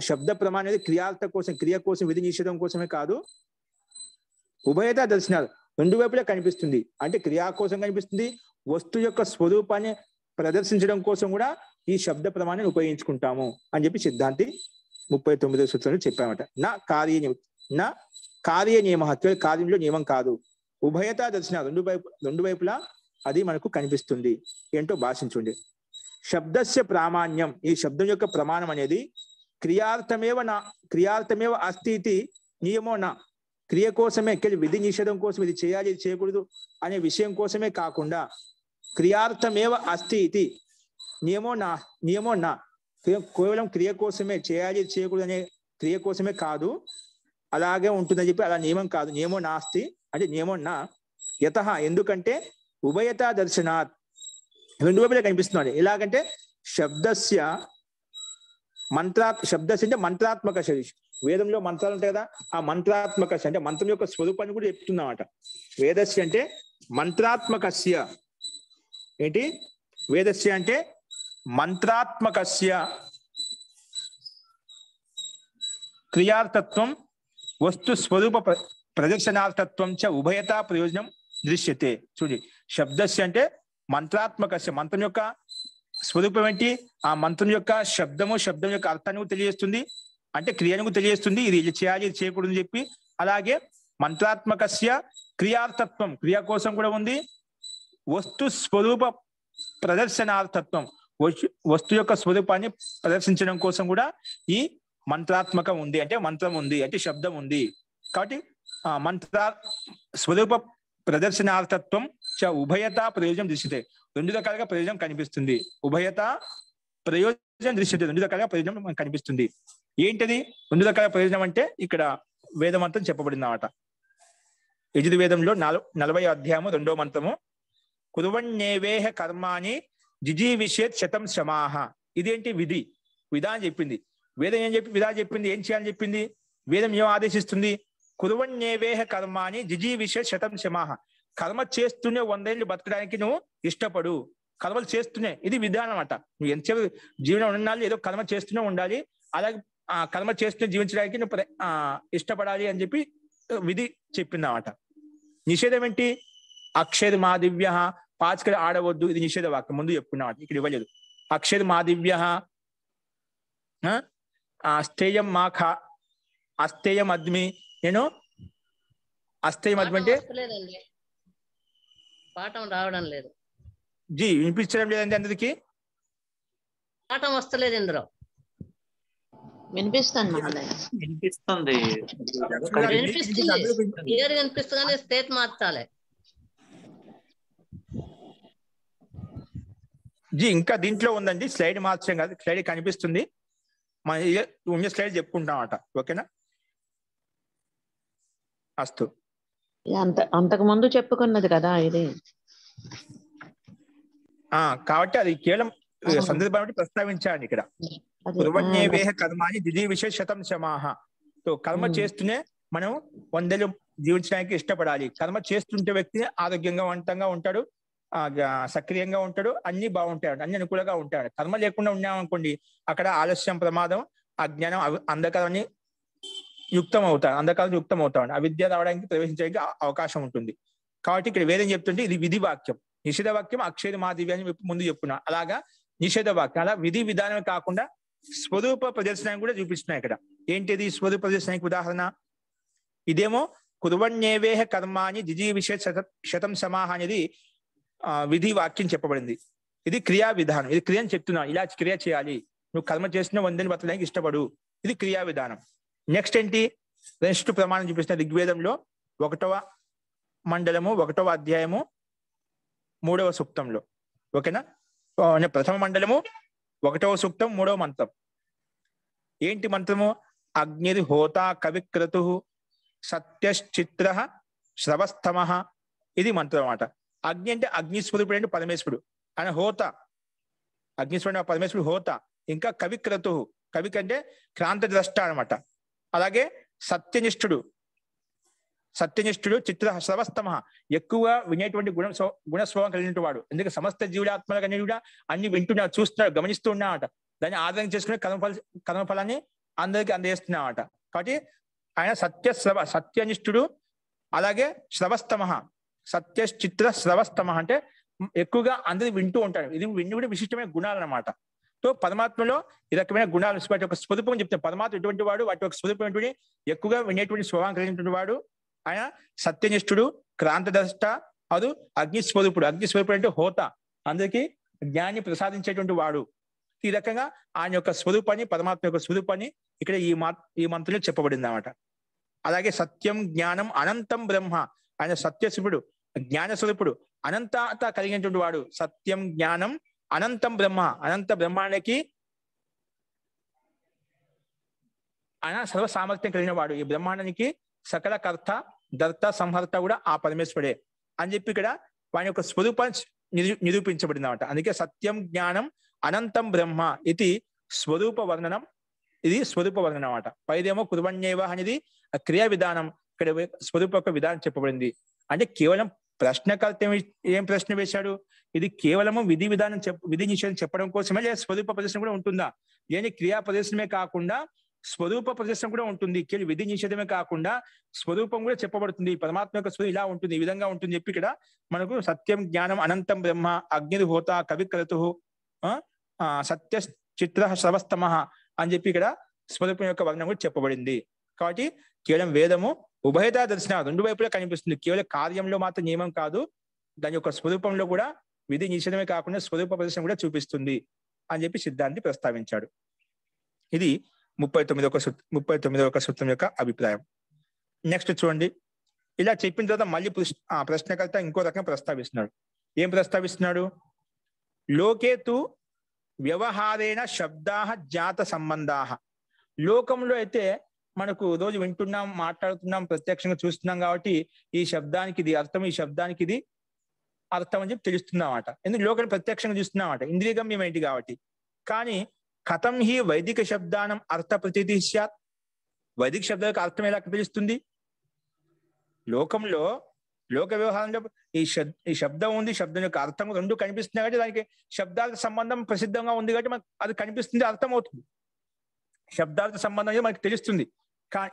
శబ్ద ప్రమాణం అనేది క్రియార్థ కోసం, క్రియ కోసం, విధి నిషేధం కోసమే కాదు, ఉభయత దర్శనాలు రెండు వైపులా కనిపిస్తుంది. అంటే క్రియా కోసం కనిపిస్తుంది, వస్తువు యొక్క స్వరూపాన్ని ప్రదర్శించడం కోసం కూడా ఈ శబ్ద ప్రమాణాన్ని ఉపయోగించుకుంటాము అని చెప్పి సిద్ధాంతి 39వ సూత్రంలో చెప్పామట. నా కార్య నియమ, కార్యంలో నియమం కాదు, ఉభయత దర్శనాలు రెండు వైపులా అది మనకు కనిపిస్తుంది. ఏంటో భాషించుండి. శబ్దస్య ప్రామాణ్యం, ఈ శబ్దం యొక్క ప్రమాణం అనేది క్రియార్థమేవ అస్తి ఇది నియమో నా, క్రియ కోసమే, విధి నిషేధం కోసం, ఇది చేయాలి, ఇది చేయకూడదు అనే విషయం కోసమే కాకుండా క్రియార్థమేవ అస్తి ఇది నియమో నా, కేవలం క్రియ కోసమే, చేయాలి, ఇది చేయకూడదు అనే క్రియ కోసమే కాదు, అలాగే ఉంటుందని చెప్పి అలా నియమం కాదు. నియమో నాస్తి అంటే నియమో నా యతః, ఎందుకంటే ఉభయత దర్శనాత్, రెండు వైపులా కనిపిస్తున్నాడు. ఎలాగంటే శబ్దస్య అంటే మంత్రాత్మక శరీరం, వేదంలో మంత్రాలు ఉంటాయి కదా, ఆ మంత్రాత్మక అంటే మంత్రం యొక్క స్వరూపాన్ని కూడా చెప్తున్నమాట. వేదస్య అంటే మంత్రాత్మకస్య, ఏంటి వేదస్య అంటే మంత్రాత్మకస్య క్రియార్థత్వం వస్తు స్వరూప ప్రదర్శనార్థత్వం చ ఉభయతా ప్రయోజనం దృశ్యతే. చూడండి, శబ్దస్య అంటే మంత్రాత్మకస్య, మంత్రం యొక్క స్వరూపం ఏంటి, ఆ మంత్రం యొక్క శబ్దం యొక్క అర్థాన్ని తెలియజేస్తుంది, అంటే క్రియను తెలియజేస్తుంది, ఇది చేయాలి, ఇది చేయకూడదు అని చెప్పి. అలాగే మంత్రాత్మకస్య క్రియార్థత్వం, క్రియ కోసం కూడా ఉంది, వస్తు స్వరూప ప్రదర్శనార్థత్వం, వస్తు యొక్క స్వరూపాన్ని ప్రదర్శించడం కోసం కూడా ఈ మంత్రాత్మకం ఉంది, అంటే మంత్రం ఉంది, అంటే శబ్దం ఉంది. కాబట్టి మంత్ర స్వరూప ప్రదర్శనార్థత్వం చ ఉభయత ప్రయోజనం దృశ్యతే, రెండు రకాలుగా ప్రయోజనం కనిపిస్తుంది. ఉభయత ప్రయోజనం దృశ్యతే, రెండు రకాలుగా ప్రయోజనం మనకు కనిపిస్తుంది. ఏంటది రెండు రకాల ప్రయోజనం అంటే ఇక్కడ వేదమంత్రం చెప్పబడింది అన్నమాట. యజుర్వేదంలో 40వ అధ్యాయము 2వ మంత్రము, కుర్వణ్యేవేహ కర్మాణి జిజీవిషేత్ శతం శ్రమాః. ఇదేంటి విధా అని చెప్పింది. వేదం ఏం చెప్పి విధా చెప్పింది, ఏం చేయాలని చెప్పింది? వేదం ఏం ఆదేశిస్తుంది? కుర్వణ్యేవేహ కర్మాణి జిజీవిషేత్ శతం శ్రమాః, కర్మ చేస్తూనే 100 ఏళ్ళు బతకడానికి నువ్వు ఇష్టపడు, కర్మలు చేస్తూనే, ఇది విధానం అన్నమాట. నువ్వు ఎంతసేపు జీవనం ఉండాలి, ఏదో కర్మ చేస్తూనే ఉండాలి. అలాగే ఆ కర్మ చేస్తూనే జీవించడానికి నువ్వు ఇష్టపడాలి అని చెప్పి విధి చెప్పిందన్నమాట. నిషేధం ఏంటి? అక్షర మాదివ్య, పాచికలు ఆడవద్దు, ఇది నిషేధ వాక్యం. ముందు చెప్పుకున్నాం, ఇక్కడ ఇవ్వలేదు. అక్షర మాదివ్య, అస్థేయం మాఖ, అస్థేయం అద్మి. నేను అస్థేయం అద్మి అంటే పాఠం రావడం లేదు జీ, వినిపించడం లేదండి అందరికి. పాఠం వస్తలేదు ఇందులో. వినిపిస్తుంది క్లియర్ వినిపిస్తుంది కానీ స్టేట్ మార్చాలి. జీ ఇంకా దీంట్లో ఉందండి, స్లైడ్ మార్చడం కాదు, స్లైడ్ కనిపిస్తుంది. మన స్లైడ్ చెప్పుకుంటాం అట. ఓకేనా? అస్తు. అంతకు ముందు చెప్పుకున్నది కదా ఇది. కాబట్టి అది కేవలం సందర్భం బట్టి ప్రస్తావించాను ఇక్కడ. పూర్వన్యేవేహ కర్మాని ద్వితీయ విశేష శతం శమాహ. సో కర్మ చేస్తూనే మనం 100 ఏళ్ళు జీవించడానికి ఇష్టపడాలి. కర్మ చేస్తుంటే వ్యక్తి ఆరోగ్యంగా వంతంగా ఉంటాడు, సక్రియంగా ఉంటాడు, అన్ని బాగుంటాడు, అన్ని అనుకూలంగా ఉంటాడు. కర్మ లేకుండా ఉన్నామనుకోండి, అక్కడ ఆలస్యం, ప్రమాదం, అజ్ఞానం, అంధకారాన్ని యుక్తం అవుతాడు. అవిద్య రావడానికి, ప్రవేశించడానికి అవకాశం ఉంటుంది. కాబట్టి ఇక్కడ వేదం చెప్తుంటే ఇది విధి వాక్యం. నిషేధ వాక్యం అక్షర మాదివ్య అని ముందు చెప్పుకున్నా. అలాగా నిషేధ వాక్యం అలా విధి విధానం కాకుండా స్వరూప ప్రదర్శనాన్ని కూడా చూపిస్తున్నాయి ఇక్కడ. ఏంటిది స్వరూప ప్రదర్శనానికి ఉదాహరణ? ఇదేమో కుర్వన్యేవేహ కర్మాని ద్వితీయ విశేష శతం సమాహ అనేది విధి వాక్యం చెప్పబడింది. ఇది క్రియా విధానం, ఇది క్రియని చెప్తున్నాను. ఇలా క్రియ చేయాలి, నువ్వు కర్మ చేసిన 100 ఏళ్ళు బతకడానికి ఇష్టపడు, ఇది క్రియా విధానం. నెక్స్ట్ ఏంటి? నెక్స్ట్ ప్రమాణం చూపిస్తున్న ఋగ్వేదంలో 1వ మండలము 1వ అధ్యాయము 3వ సూక్తంలో. ఓకేనా? ప్రథమ మండలము 1వ సూక్తం 3వ మంత్రం. ఏంటి మంత్రము? అగ్నిర్ హోత కవిక్రతు సత్యశ్చిత్ర శ్రవస్తమ. ఇది మంత్రం అన్నమాట. అగ్ని అంటే అగ్నిస్వరూపుడు అంటే పరమేశ్వరుడు. ఆయన హోత, అగ్నిస్వరుడు పరమేశ్వరుడు హోత. ఇంకా కవిక్రతు, కవి కంటే క్రాంత ద్రష్ట అనమాట. అలాగే సత్యనిష్ఠుడు చిత్ర శ్రవస్తమ, ఎక్కువగా వినేటువంటి గుణస్వభావం కలిగిన వాడు. ఎందుకంటే సమస్త జీవుడాత్మలు కానీ కూడా అన్ని వింటున్నాడు, చూస్తున్నాడు, గమనిస్తూ ఉన్నామట. దాన్ని ఆధారం చేసుకుని కర్మఫలాన్ని అందరికీ అందజేస్తున్నామట. కాబట్టి ఆయన సత్యనిష్ఠుడు. అలాగే శ్రవస్తమ, సత్యచిత్ర శ్రవస్తమ అంటే ఎక్కువగా అందరు వింటూ ఉంటాడు. ఇది వింటూ కూడా విశిష్టమైన గుణాలు అనమాట. సో పరమాత్మలో ఈ రకమైన గుణాలు, వాటి యొక్క స్వరూపం చెప్తాం. పరమాత్మ ఎటువంటి వాడు, వాటి యొక్క స్వరూపం ఎక్కువగా వినేటువంటి స్వభావం కలిగినటువంటి వాడు. ఆయన సత్యనిష్ఠుడు, క్రాంతదష్ట, అది అగ్నిస్వరూపుడు. అగ్నిస్వరూపుడు అంటే హోత, అందరికీ జ్ఞాన్ని ప్రసాదించేటువంటి వాడు. ఈ రకంగా ఆయన యొక్క స్వరూపాన్ని, పరమాత్మ యొక్క స్వరూపాన్ని ఇక్కడ ఈ మంత్రంలో చెప్పబడింది అన్నమాట. అలాగే సత్యం జ్ఞానం అనంతం బ్రహ్మ, ఆయన సత్యస్వరూపుడు, జ్ఞాన స్వరూపుడు, అనంతత కలిగినటువంటి వాడు. సత్యం జ్ఞానం అనంతం బ్రహ్మ, అనంత బ్రహ్మాండానికి ఆయన సర్వ సామర్థ్యం కలిగిన వాడు. ఈ బ్రహ్మాండానికి సకల కర్త, దర్త, సంహర్త కూడా ఆ పరమేశ్వరుడే అని చెప్పి ఇక్కడ వాని యొక్క స్వరూపాన్ని నిరూపించబడింది అన్నమాట. అందుకే సత్యం జ్ఞానం అనంతం బ్రహ్మ ఇది స్వరూప వర్ణనం. ఇది స్వరూప వర్ణనం అన్నమాట. పైదేమో కుర్వన్యేవ అనేది క్రియా విధానం, ఇక్కడ స్వరూప యొక్క విధానం చెప్పబడింది. అంటే కేవలం ప్రశ్నకర్త ఏం ప్రశ్న వేశాడు? ఇది కేవలము విధి విధానం విధి నిషేధం చెప్పడం కోసమే, లేదా స్వరూప ప్రదర్శన కూడా ఉంటుందా? లేని క్రియా ప్రదర్శనమే కాకుండా స్వరూప ప్రదర్శన కూడా ఉంటుంది. కేవలం విధి నిషేధమే కాకుండా స్వరూపం కూడా చెప్పబడుతుంది. పరమాత్మ యొక్క స్వరూపం ఇలా ఉంటుంది, ఈ విధంగా ఉంటుంది చెప్పి ఇక్కడ మనకు సత్యం జ్ఞానం అనంతం బ్రహ్మ, అగ్ని హోత కవిక్రతు, సత్య చిత్ర శ్రవస్తమ అని చెప్పి ఇక్కడ స్వరూపం యొక్క వర్ణం కూడా చెప్పబడింది. కాబట్టి కేవలం వేదము ఉభయతా దర్శన, రెండు వైపులా కనిపిస్తుంది. కేవలం కార్యంలో మాత్రం నియమం కాదు, దాని యొక్క స్వరూపంలో కూడా విధి నిషేధమే కాకుండా స్వరూప ప్రదర్శన కూడా చూపిస్తుంది అని చెప్పి సిద్ధాంతి ప్రస్తావించాడు. ఇది 39వ సూత్రం యొక్క అభిప్రాయం. నెక్స్ట్ చూడండి, ఇలా చెప్పిన తర్వాత మళ్ళీ ప్రశ్నకర్త ఇంకో రకం ప్రస్తావిస్తున్నాడు. ఏం ప్రస్తావిస్తున్నాడు? లోకేతు వ్యవహారేణ శబ్దా జాత సంబంధా. లోకంలో అయితే మనకు రోజు వింటున్నాం, మాట్లాడుతున్నాం, ప్రత్యక్షంగా చూస్తున్నాం కాబట్టి ఈ శబ్దానికి ఇది అర్థం, ఈ శబ్దానికి ఇది అర్థం అని చెప్పి తెలుస్తున్నామాట. ఎందుకు? లోకాన్ని ప్రత్యక్షంగా చూస్తున్నామాట, ఇంద్రియగమ్యం ఏంటి కాబట్టి. కానీ కథం హి వైదిక శబ్దానం అర్థ ప్రతీతి స్యాత్, వైదిక శబ్దాలకు అర్థం ఎలా తెలుస్తుంది? లోకంలో లోక వ్యవహారంలో ఈ శబ్దం ఉంది, శబ్దం యొక్క అర్థం రెండు కనిపిస్తున్నాయి కాబట్టి దానికి శబ్దాల సంబంధం ప్రసిద్ధంగా ఉంది కాబట్టి మనకు అది కనిపిస్తుంది, అర్థం అవుతుంది. శబ్దాలతో సంబంధం అనేది మనకు తెలుస్తుంది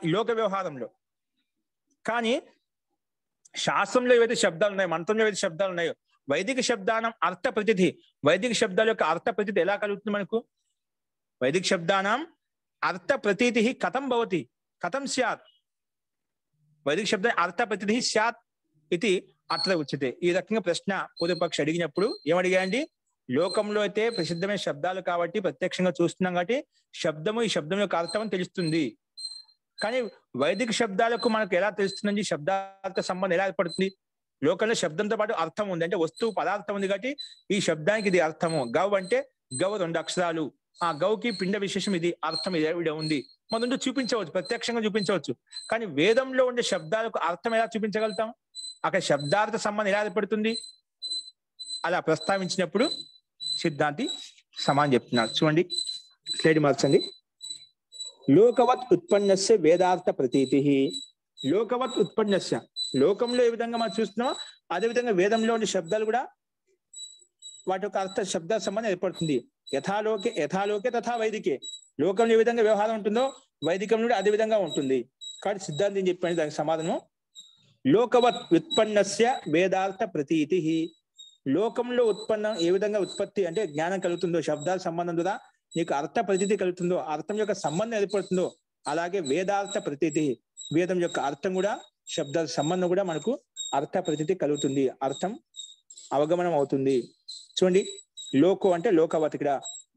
ఈ లోక వ్యవహారంలో. కానీ శాస్త్రంలో ఏవైతే శబ్దాలు ఉన్నాయో, మంత్రంలో ఏవైతే శబ్దాలు ఉన్నాయో, వైదిక శబ్దానం అర్థ ప్రతిథి, వైదిక శబ్దాల యొక్క అర్థ ప్రతిథి ఎలా కలుగుతుంది మనకు? వైదిక శబ్దానం అర్థ ప్రతీతి కథం భవతి, కథం స్యాత్, వైదిక శబ్ద అర్థ ప్రతిథి స్యాత్ ఇది అత్ర ఉచ్యతే. ఈ రకంగా ప్రశ్న పూర్వపక్షి అడిగినప్పుడు ఏమడిగాయండి? లోకంలో అయితే ప్రసిద్ధమైన శబ్దాలు కాబట్టి ప్రత్యక్షంగా చూస్తున్నాం కాబట్టి శబ్దము ఈ శబ్దం యొక్క అర్థం అని తెలుస్తుంది. కానీ వైదిక శబ్దాలకు మనకు ఎలా తెలుస్తుందండి? శబ్దాలతో సంబంధం ఎలా ఏర్పడుతుంది? లోకంలో శబ్దంతో పాటు అర్థం ఉంది, అంటే వస్తువు పదార్థం ఉంది కాబట్టి ఈ శబ్దానికి ఇది అర్థము. గవ్ అంటే గవ్ 2 అక్షరాలు, ఆ గౌకి పిండ విశేషం ఇది అర్థం ఇది ఉంది. మనం చూపించవచ్చు, ప్రత్యక్షంగా చూపించవచ్చు. కానీ వేదంలో ఉండే శబ్దాలకు అర్థం ఎలా చూపించగలుగుతాం? అక్కడ శబ్దార్థ సంబంధం ఎలా ఏర్పడుతుంది? అలా ప్రస్తావించినప్పుడు సిద్ధాంతి సమానం చెప్తున్నారు. చూడండి, స్లైడ్ మార్చండి. లోకవత్ ఉత్పన్నస్య వేదార్థ ప్రతీతి. లోకవత్ ఉత్పన్నస్య, లోకంలో ఏ విధంగా మనం చూస్తున్నామో అదే విధంగా వేదంలో ఉండే శబ్దాలు కూడా వాటి యొక్క అర్థ శబ్ద సంబంధం ఏర్పడుతుంది. యథాలోకే తథా వైదికే, లోకంలో ఏ విధంగా వ్యవహారం ఉంటుందో వైదికంలో కూడా అదే విధంగా ఉంటుంది. కాబట్టి సిద్ధాంతం ఏం చెప్పండి దానికి సమాధానం? లోకవత్ ఉత్పన్నస్య వేదార్థ ప్రతీతి. లోకంలో ఉత్పన్నం ఏ విధంగా ఉత్పత్తి అంటే జ్ఞానం కలుగుతుందో, శబ్దాల సంబంధం ద్వారా నీకు అర్థ ప్రతీతి కలుగుతుందో, అర్థం యొక్క సంబంధం ఏర్పడుతుందో, అలాగే వేదార్థ ప్రతీతి, వేదం యొక్క అర్థం కూడా శబ్దాల సంబంధం కూడా మనకు అర్థ ప్రతీతి కలుగుతుంది, అర్థం అవగమనం అవుతుంది. చూడండి, లోకో అంటే లోకవత్, ఇక్కడ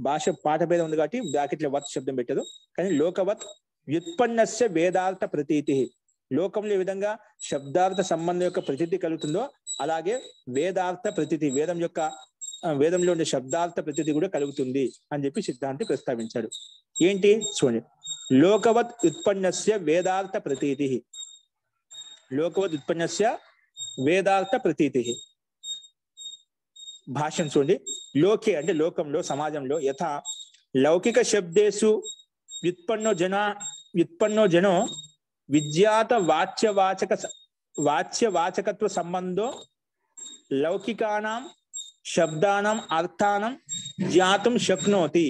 భాష పాఠ భేదం ఉంది కాబట్టి బ్రాకెట్లో వత్ శబ్దం పెట్టదు. కానీ లోకవత్ వ్యుత్పన్నస్య వేదార్థ ప్రతీతి, లోకంలో ఏ విధంగా శబ్దార్థ సంబంధం యొక్క ప్రతీతి కలుగుతుందో అలాగే వేదార్థ ప్రతీతి, వేదంలో ఉండే శబ్దార్థ ప్రతీతి కూడా కలుగుతుంది అని చెప్పి సిద్ధాంతి ప్రస్తావించాడు. ఏంటి చూడండి, లోకవత్ ఉత్పన్నస్య వేదార్థ ప్రతీతి, లోకవత్ ఉత్పన్నస్య వేదార్థ ప్రతీతి. భాష్యం చూడండి, లోకే అంటే లోకంలో, సమాజంలో, యథా లౌకిక శబ్దేషు వ్యుత్పన్నో జనో విజ్ఞాత వాచ్యవాచకత్వ సంబంధో లౌకికానాం శబ్దానం అర్థానం జ్ఞాతుం శక్నోతి.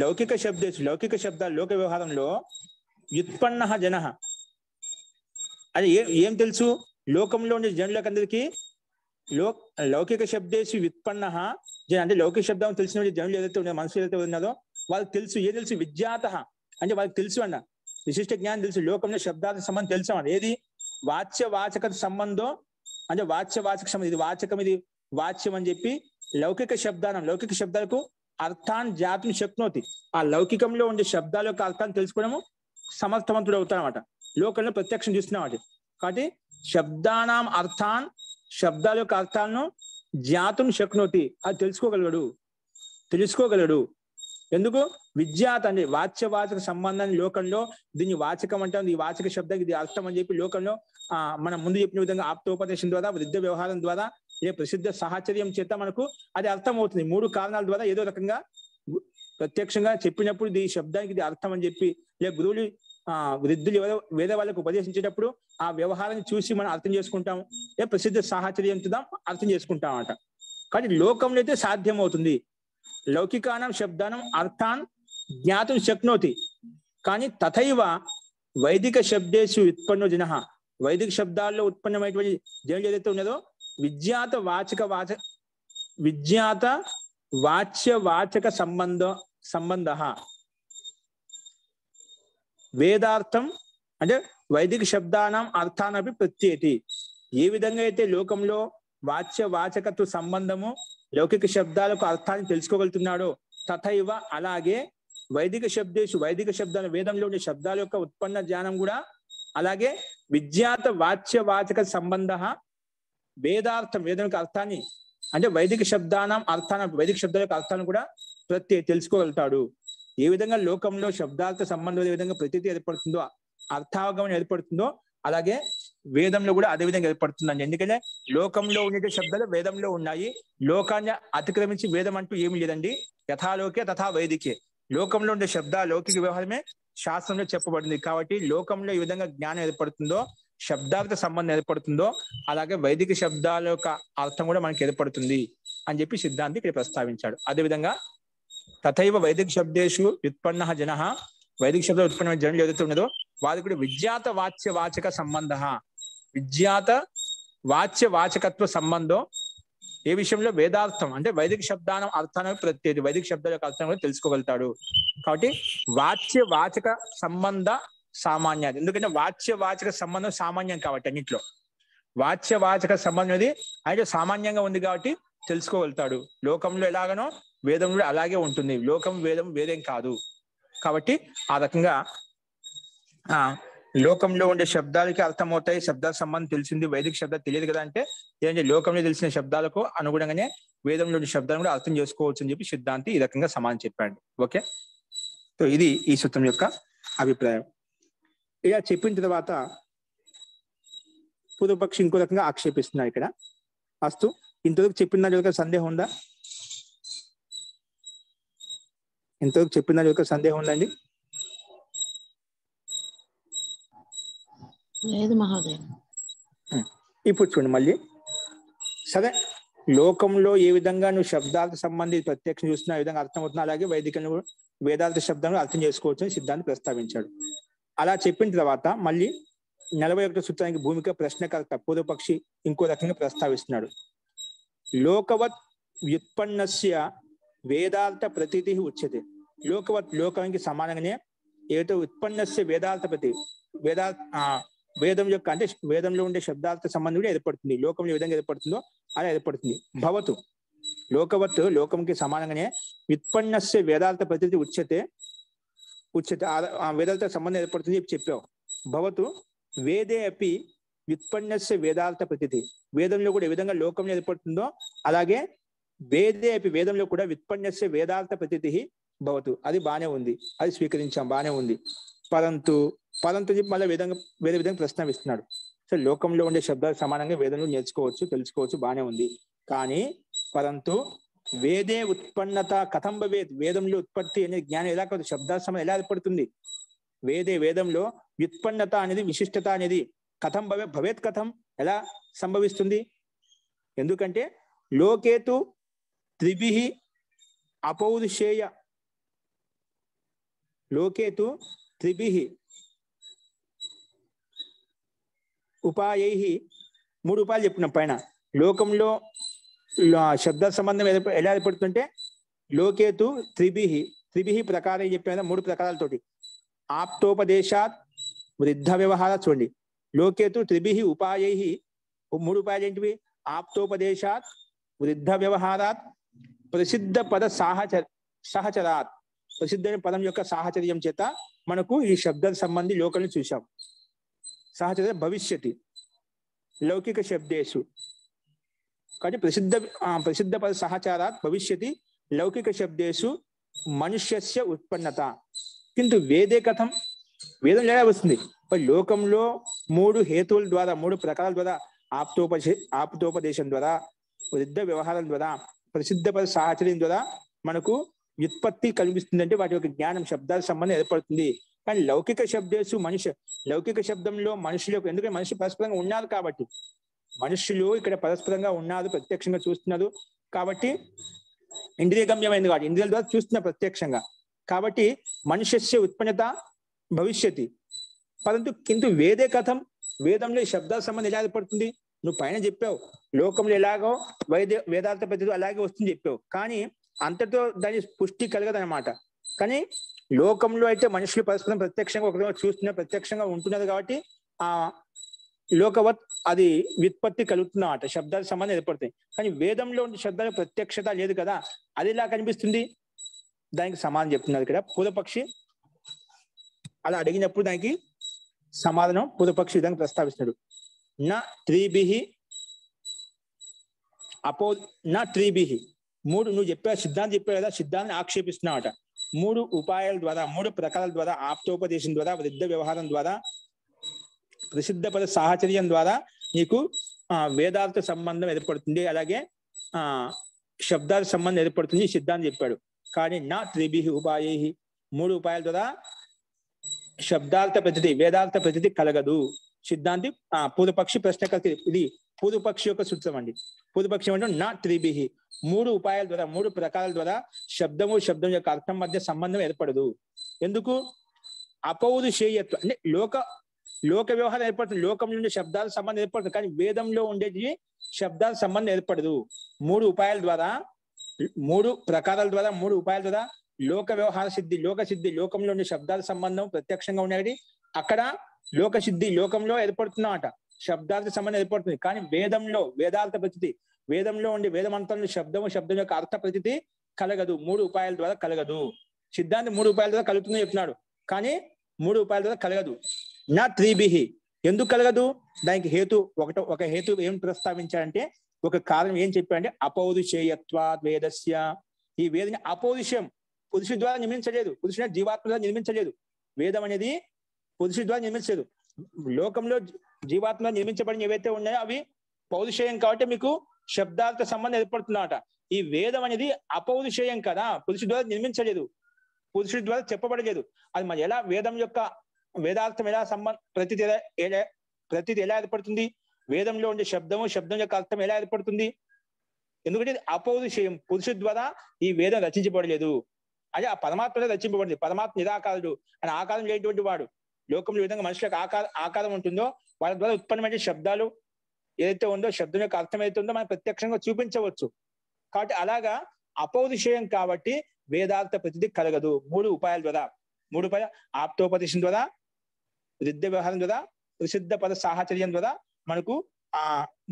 లౌకిక శబ్దేషు, లౌకిక శబ్దాలు లోక వ్యవహారంలో వ్యుత్పన్న జన, అది ఏం తెలుసు? లోకంలో ఉండే జనులకందరికీ లౌకిక శబ్దేషు వ్యుత్పన్న జన అంటే లౌకిక శబ్దం తెలిసిన జనులు ఏదైతే ఉన్నాయో, మనసు ఏదైతే ఉన్నదో వాళ్ళకి తెలుసు. ఏం తెలుసు? విజ్ఞాత అంటే వాళ్ళకి తెలుసు అన్న, విశిష్ట జ్ఞానం తెలుసు. లోకంలో శబ్దార్థ సంబంధం తెలుసు అన్న. ఏది? వాచ్యవాచక సంబంధం అంటే వాచ్యవాచక సంబంధం, ఇది వాచకం ఇది వాచ్యం అని చెప్పి లౌకిక శబ్దాలకు అర్థాన్ని జాతం శక్నోతి, ఆ లౌకికంలో ఉండే శబ్దాల యొక్క అర్థాన్ని తెలుసుకోవడము సమర్థవంతుడు అవుతాడనమాట. లోకంలో ప్రత్యక్షం చూస్తున్నాం కాబట్టి శబ్దానాం అర్థాన్, శబ్దాల యొక్క అర్థాలను జ్ఞాతం శక్నోతి, అది తెలుసుకోగలడు. ఎందుకు? విజ్ఞాత అంటే వాచ్యవాచక సంబంధాన్ని లోకంలో దీన్ని వాచకం అంటాం, ఈ వాచక శబ్దానికి ఇది అర్థం అని చెప్పి లోకంలో మనం ముందు చెప్పిన విధంగా ఆప్తోపదేశం ద్వారా, వృద్ధ వ్యవహారం ద్వారా, ఏ ప్రసిద్ధ సాహచర్యం చేత మనకు అది అర్థం అవుతుంది. 3 కారణాల ద్వారా ఏదో రకంగా ప్రత్యక్షంగా చెప్పినప్పుడు ఈ శబ్దానికి ఇది అర్థం అని చెప్పి, లేదా గురువులు వృద్ధులు వేద వాళ్ళకు ఉపదేశించేటప్పుడు ఆ వ్యవహారాన్ని చూసి మనం అర్థం చేసుకుంటాం, లేదా ప్రసిద్ధ సాహచర్యంతో అర్థం చేసుకుంటాం అన్నమాట. కానీ లోకంలో అయితే సాధ్యం అవుతుంది. లౌకికానం శబ్దానం అర్థాన్ జ్ఞాతం శక్నోతి. కానీ తథైవ వైదిక శబ్దేషు ఉత్పన్నో జన, వైదిక శబ్దాల్లో ఉత్పన్నమైనటువంటి జనులు ఏదైతే ఉన్నదో విజ్ఞాత వాచ్యవాచక సంబంధ వేదార్థం అంటే వైదిక శబ్దానం అర్థానపి ప్రత్యేతి. ఏ విధంగా అయితే లోకంలో వాచ్యవాచకత్వ సంబంధము లౌకిక శబ్దాలకు అర్థాన్ని తెలుసుకోగలుగుతున్నాడో తథైవ అలాగే వైదిక శబ్దాలు వేదంలో ఉండే శబ్దాల యొక్క ఉత్పన్న జ్ఞానం కూడా, అలాగే విజ్ఞాత వాచ్యవాచక సంబంధ వేదార్థం, వేదం యొక్క అర్థాన్ని అంటే వైదిక శబ్దానం వైదిక శబ్దాల యొక్క అర్థాన్ని కూడా తెలుసుకోగలుగుతాడు. ఏ విధంగా లోకంలో శబ్దాలతో సంబంధం ఏ విధంగా ప్రతీతి ఏర్పడుతుందో, అర్థావగమనం ఏర్పడుతుందో, అలాగే వేదంలో కూడా అదే విధంగా ఏర్పడుతుందండి. ఎందుకంటే లోకంలో ఉండే శబ్దాలు వేదంలో ఉన్నాయి. లోకాన్ని అతిక్రమించి వేదం అంటూ ఏమి లేదండి. యథాలోకే తథా వైదికే, లోకంలో ఉండే లౌకిక వ్యవహారమే శాస్త్రంలో చెప్పబడింది. కాబట్టి లోకంలో ఈ విధంగా జ్ఞానం ఏర్పడుతుందో శబ్దాలతో సంబంధం ఏర్పడుతుందో అలాగే వైదిక శబ్దాల యొక్క అర్థం కూడా మనకి ఏర్పడుతుంది అని చెప్పి సిద్ధాంతి ఇక్కడ ప్రస్తావించాడు. అదేవిధంగా తథైవ వైదిక శబ్దేషు వ్యుత్పన్న జన, వైదిక శబ్దాలు ఉత్పన్నమైన జనులు ఏదైతే ఉన్నదో వారికి కూడా విజ్ఞాత వాచ్య వాచక సంబంధ, విజ్ఞాత వాచ్య వాచకత్వ సంబంధం ఏ విషయంలో వేదార్థం అంటే వైదిక శబ్దానం అర్థాన్ని ప్రత్యేది వైదిక శబ్దాల యొక్క అర్థం కూడా తెలుసుకోగలుగుతాడు. కాబట్టి వాచ్య వాచక సంబంధ సామాన్యాది, ఎందుకంటే వాచ్య వాచక సంబంధం సామాన్యం కాబట్టి అన్నింటిలో వాచ్య వాచక సంబంధం అనేది అయితే సామాన్యంగా ఉంది కాబట్టి తెలుసుకోగలుగుతాడు. లోకంలో ఎలాగనో వేదంలో అలాగే ఉంటుంది, లోకం వేదం వేరేం కాదు. కాబట్టి ఆ రకంగా లోకంలో ఉండే శబ్దాలకి అర్థమవుతాయి, శబ్దాల సంబంధం తెలిసింది, వైదిక శబ్దాలు తెలియదు కదా అంటే ఏంటంటే లోకంలో తెలిసిన శబ్దాలకు అనుగుణంగానే వేదంలో ఉండే శబ్దాలను కూడా అర్థం చేసుకోవచ్చు అని చెప్పి సిద్ధాంతి ఈ రకంగా సమానం చెప్పాడు. ఓకే, సో ఇది ఈ సూత్రం యొక్క అభిప్రాయం. ఇలా చెప్పిన తర్వాత పూర్వపక్షి ఇంకో రకంగా ఆక్షేపిస్తున్నాడు ఇక్కడ. అస్తు, ఇంతవరకు చెప్పిన దాని యొక్క సందేహం ఉందా? ఇంతవరకు చెప్పిన దాని యొక్క సందేహం ఉందండి? లేదు మహోదయ. ఇప్పుడు చూడండి మళ్ళీ. సరే, లోకంలో ఏ విధంగా నువ్వు శబ్దాలకు సంబంధించి ప్రత్యక్షం చూస్తున్నా ఆ విధంగా అర్థమవుతున్నా, అలాగే వైదికంలో వేదాంత శబ్దాలను అర్థం చేసుకోవచ్చు అని సిద్ధాంతి ప్రస్తావించాడు. అలా చెప్పిన తర్వాత మళ్ళీ 41 సూత్రానికి భూమిక ప్రశ్నకర్త పూర్వపక్షి ఇంకో రకంగా ప్రస్తావిస్తున్నాడు. లోకవత్ వ్యుత్పన్నస్య వేదార్థ ప్రతీతి ఉచ్యతే. లోకవత్ లోకానికి సమానంగానే ఏదో ఉత్పన్నస్య వేదార్థ ప్రతి వేదం యొక్క అంటే వేదంలో ఉండే శబ్దార్థ సంబంధం కూడా ఏర్పడుతుంది. లోకంలో ఏ విధంగా ఏర్పడుతుందో అలా ఏర్పడుతుంది. భవతు లోకవత్ లోకంకి సమానంగానే వ్యుత్పన్నస్య వేదార్థ ప్రతీతి ఉచ్యతే వేదార్థ సంబంధం ఏర్పడుతుంది చెప్పావు. భవతు వేదే అపి వ్యుత్పన్నస్య వేదార్థ ప్రతీతి, వేదంలో కూడా ఏ విధంగా లోకంలో ఏర్పడుతుందో అలాగే వేదే అపి వేదంలో కూడా వ్యుత్పన్నస్య వేదార్థ ప్రతీతి భవతు. అది బానే ఉంది, అది స్వీకరించాం, బానే ఉంది. పరంతు చెప్పి మళ్ళీ వేరే విధంగా ప్రశ్నవిస్తున్నాడు. సో లోకంలో ఉండే శబ్దాలు సమానంగా వేదంలో నేర్చుకోవచ్చు, తెలుసుకోవచ్చు, బానే ఉంది. కానీ పరంతు వేదే ఉత్పన్నత కథం భవేత్, వేదంలో ఉత్పత్తి అనే జ్ఞానం ఎలా కాదు, శబ్దాల సమయం ఎలా ఏర్పడుతుంది? వేదంలో వ్యుత్పన్నత అనేది విశిష్టత అనేది కథం భవేత్ కథం ఎలా సంభవిస్తుంది? ఎందుకంటే లోకేతు త్రిభిః అపౌరుషేయ, లోకేతు త్రిభిః ఉపాయైః, 3 ఉపాయాలు చెప్పినాం పైన. లోకంలో శబ్ద సంబంధం ఎలా ఏర్పడుతుంటే లోకేతు త్రిభిః ప్రకారం చెప్పిన 3 ప్రకారాలతోటి. ఆప్తోపదేశాత్ వృద్ధ వ్యవహారాలు చూడండి. లోకేతు త్రిభిః ఉపాయైః, 3 ఉపాయాలు ఏంటివి? ఆప్తోపదేశాత్ వృద్ధ వ్యవహారాత్ ప్రసిద్ధ పద సహచరాత్, ప్రసిద్ధమైన పదం యొక్క సాహచర్యం చేత మనకు ఈ శబ్ద సంబంధి లోకంలో చూసాం. సహచర్య భవిష్యతి లౌకిక శబ్దేషు, కాబట్టి ప్రసిద్ధ పద సహచారాత్ భవిష్యతి లౌకిక శబ్దేషు మనుష్యస్య ఉత్పన్నత. కింద వేదే కథం, వేదం ఎలా వస్తుంది? లోకంలో 3 హేతువుల ద్వారా 3 ప్రకారాల ద్వారా ఆప్తోపదేశం ద్వారా, వృద్ధ వ్యవహారం ద్వారా, ప్రసిద్ధ పద సాహచర్యం ద్వారా మనకు వ్యుత్పత్తి కనిపిస్తుంది. అంటే వాటి యొక్క జ్ఞానం శబ్దాల సంబంధం ఏర్పడుతుంది. కానీ లౌకిక శబ్దేషు లౌకిక శబ్దంలో మనుషులు, ఎందుకంటే మనుషులు పరస్పరంగా ఉన్నారు కాబట్టి, మనుషులు ఇక్కడ పరస్పరంగా ఉన్నారు, ప్రత్యక్షంగా చూస్తున్నారు కాబట్టి, ఇంద్రియగమ్యమైంది కాబట్టి ఇంద్రియాల ద్వారా చూస్తున్నారు ప్రత్యక్షంగా. కాబట్టి మనుష్యస్య ఉత్పన్నత భవిష్యతి. పరంతు కింద వేదే కథం, వేదంలో ఈ శబ్దాల సంబంధం ఎలా ఏర్పడుతుంది? నువ్వు పైన చెప్పావు లోకంలో ఎలాగో వేదార్థ పద్ధతి అలాగే వస్తుంది చెప్పావు, కానీ అంతతో దాని పుష్టి కలగదనమాట. కానీ లోకంలో అయితే మనుషులు పరస్పరం ప్రత్యక్షంగా ఒకరిగా చూస్తున్నారు, ప్రత్యక్షంగా ఉంటున్నారు కాబట్టి ఆ లోకవత్ అది వ్యుత్పత్తి కలుగుతున్నమాట, శబ్దాల సంబంధం ఏర్పడుతాయి. కానీ వేదంలో ఉండే శబ్దాల ప్రత్యక్షత లేదు కదా, అది ఎలా కనిపిస్తుంది? దానికి సమాధానం చెప్తున్నారు ఇక్కడ పూర్వపక్షి. అలా అడిగినప్పుడు దానికి సమాధానం పూర్వపక్షి విధంగా ప్రస్తావిస్తున్నాడు. నా త్రిభిః 3 నువ్వు చెప్పావు, సిద్ధాంతం చెప్పావు కదా, సిద్ధాంతాన్ని ఆక్షేపిస్తున్నావట. 3 ఉపాయాల ద్వారా, 3 ప్రకారాల ద్వారా, ఆప్తోపదేశం ద్వారా, వృద్ధ వ్యవహారం ద్వారా, ప్రసిద్ధ పద సాహచర్యం ద్వారా నీకు వేదార్థ సంబంధం ఏర్పడుతుంది, అలాగే శబ్దాల సంబంధం ఏర్పడుతుంది సిద్ధాంతం చెప్పాడు. కానీ నా త్రిభిః ఉపాయైః, 3 ఉపాయాల ద్వారా శబ్దార్థ ప్రతిథి వేదార్థ ప్రతిథి కలగదు. సిద్ధాంతి పూర్వపక్షి ప్రశ్న ఇది పూర్వపక్షి యొక్క సూత్రం అండి. పూర్వపక్షి అంటే నా త్రిభిహి, 3 ఉపాయాల ద్వారా 3 ప్రకారాల ద్వారా శబ్దం యొక్క అర్థం మధ్య సంబంధం ఏర్పడదు. ఎందుకు? అపౌరుషేయత్వం అంటే లోక వ్యవహారం ఏర్పడుతుంది, లోకం నుండి శబ్దాల సంబంధం ఏర్పడుతుంది, కానీ వేదంలో ఉండేది శబ్దాల సంబంధం ఏర్పడదు. 3 ఉపాయాల ద్వారా 3 ప్రకారాల ద్వారా 3 ఉపాయాల ద్వారా లోక వ్యవహార సిద్ధి, లోకంలో ఉండే శబ్దాల సంబంధం ప్రత్యక్షంగా ఉండేది. అక్కడ లోక సిద్ధి లోకంలో ఏర్పడుతున్నమాట, శబ్దాలతో సంబంధం ఏర్పడుతుంది. కానీ వేదార్థ ప్రతితి, వేదంలో ఉండే వేదమంత్రంలో శబ్దం యొక్క అర్థ ప్రతితి కలగదు, 3 ఉపాయాల ద్వారా కలగదు. సిద్ధాంతి 3 ఉపాయాల ద్వారా కలుగుతుందని చెప్తున్నాడు, కానీ 3 ఉపాయాల ద్వారా కలగదు. నా త్రిభిహి ఎందుకు కలగదు? దానికి హేతు ఒక హేతు ఏం ప్రస్తావించాడంటే, ఒక కారణం ఏం చెప్పాడంటే అపౌరుషేయత్వాద్ వేదస్య, ఈ వేదని అపౌరుషం పురుషుడి ద్వారా నిర్మించలేదు, పురుషుడు జీవాత్మ ద్వారా నిర్మించలేదు. వేదం అనేది పురుషుడి ద్వారా నిర్మించలేదు. లోకంలో జీవాత్మ నిర్మించబడిన ఏవైతే ఉన్నాయో అవి పౌరుషేయం కాబట్టి మీకు శబ్దాలతో సంబంధం ఏర్పడుతుందన్నమాట. ఈ వేదం అనేది అపౌరుషేయం కదా, పురుషుడి ద్వారా నిర్మించలేదు, పురుషుడి ద్వారా చెప్పబడలేదు. అది మరి ఎలా వేదార్థం ఎలా ప్రతిది ఎలా ఏర్పడుతుంది? వేదంలో ఉండే శబ్దం యొక్క అర్థం ఎలా ఏర్పడుతుంది? ఎందుకంటే అపౌరుషేయం, పురుషుడి ద్వారా ఈ వేదం రచించబడలేదు. అదే ఆ పరమాత్మనే రచింపబడింది. పరమాత్మ నిరాకారుడు, అని ఆకారం లేనటువంటి వాడు. లోకంలో విధంగా మనుషులకు ఆకారం ఉంటుందో వాళ్ళ ద్వారా ఉత్పన్నమైన శబ్దాలు ఏదైతే ఉందో, శబ్దం యొక్క అర్థం ఏదైతే ఉందో మనం ప్రత్యక్షంగా చూపించవచ్చు. కాబట్టి అలాగా అపౌరుషేయం కాబట్టి వేదార్థ ప్రతిది కలగదు. 3 ఉపాయాల ద్వారా, 3 ఉపాయాలు ఆప్తోపదేశం ద్వారా, రిద్ధ వ్యవహారం ద్వారా, ప్రసిద్ధ పద సాహచర్యం ద్వారా మనకు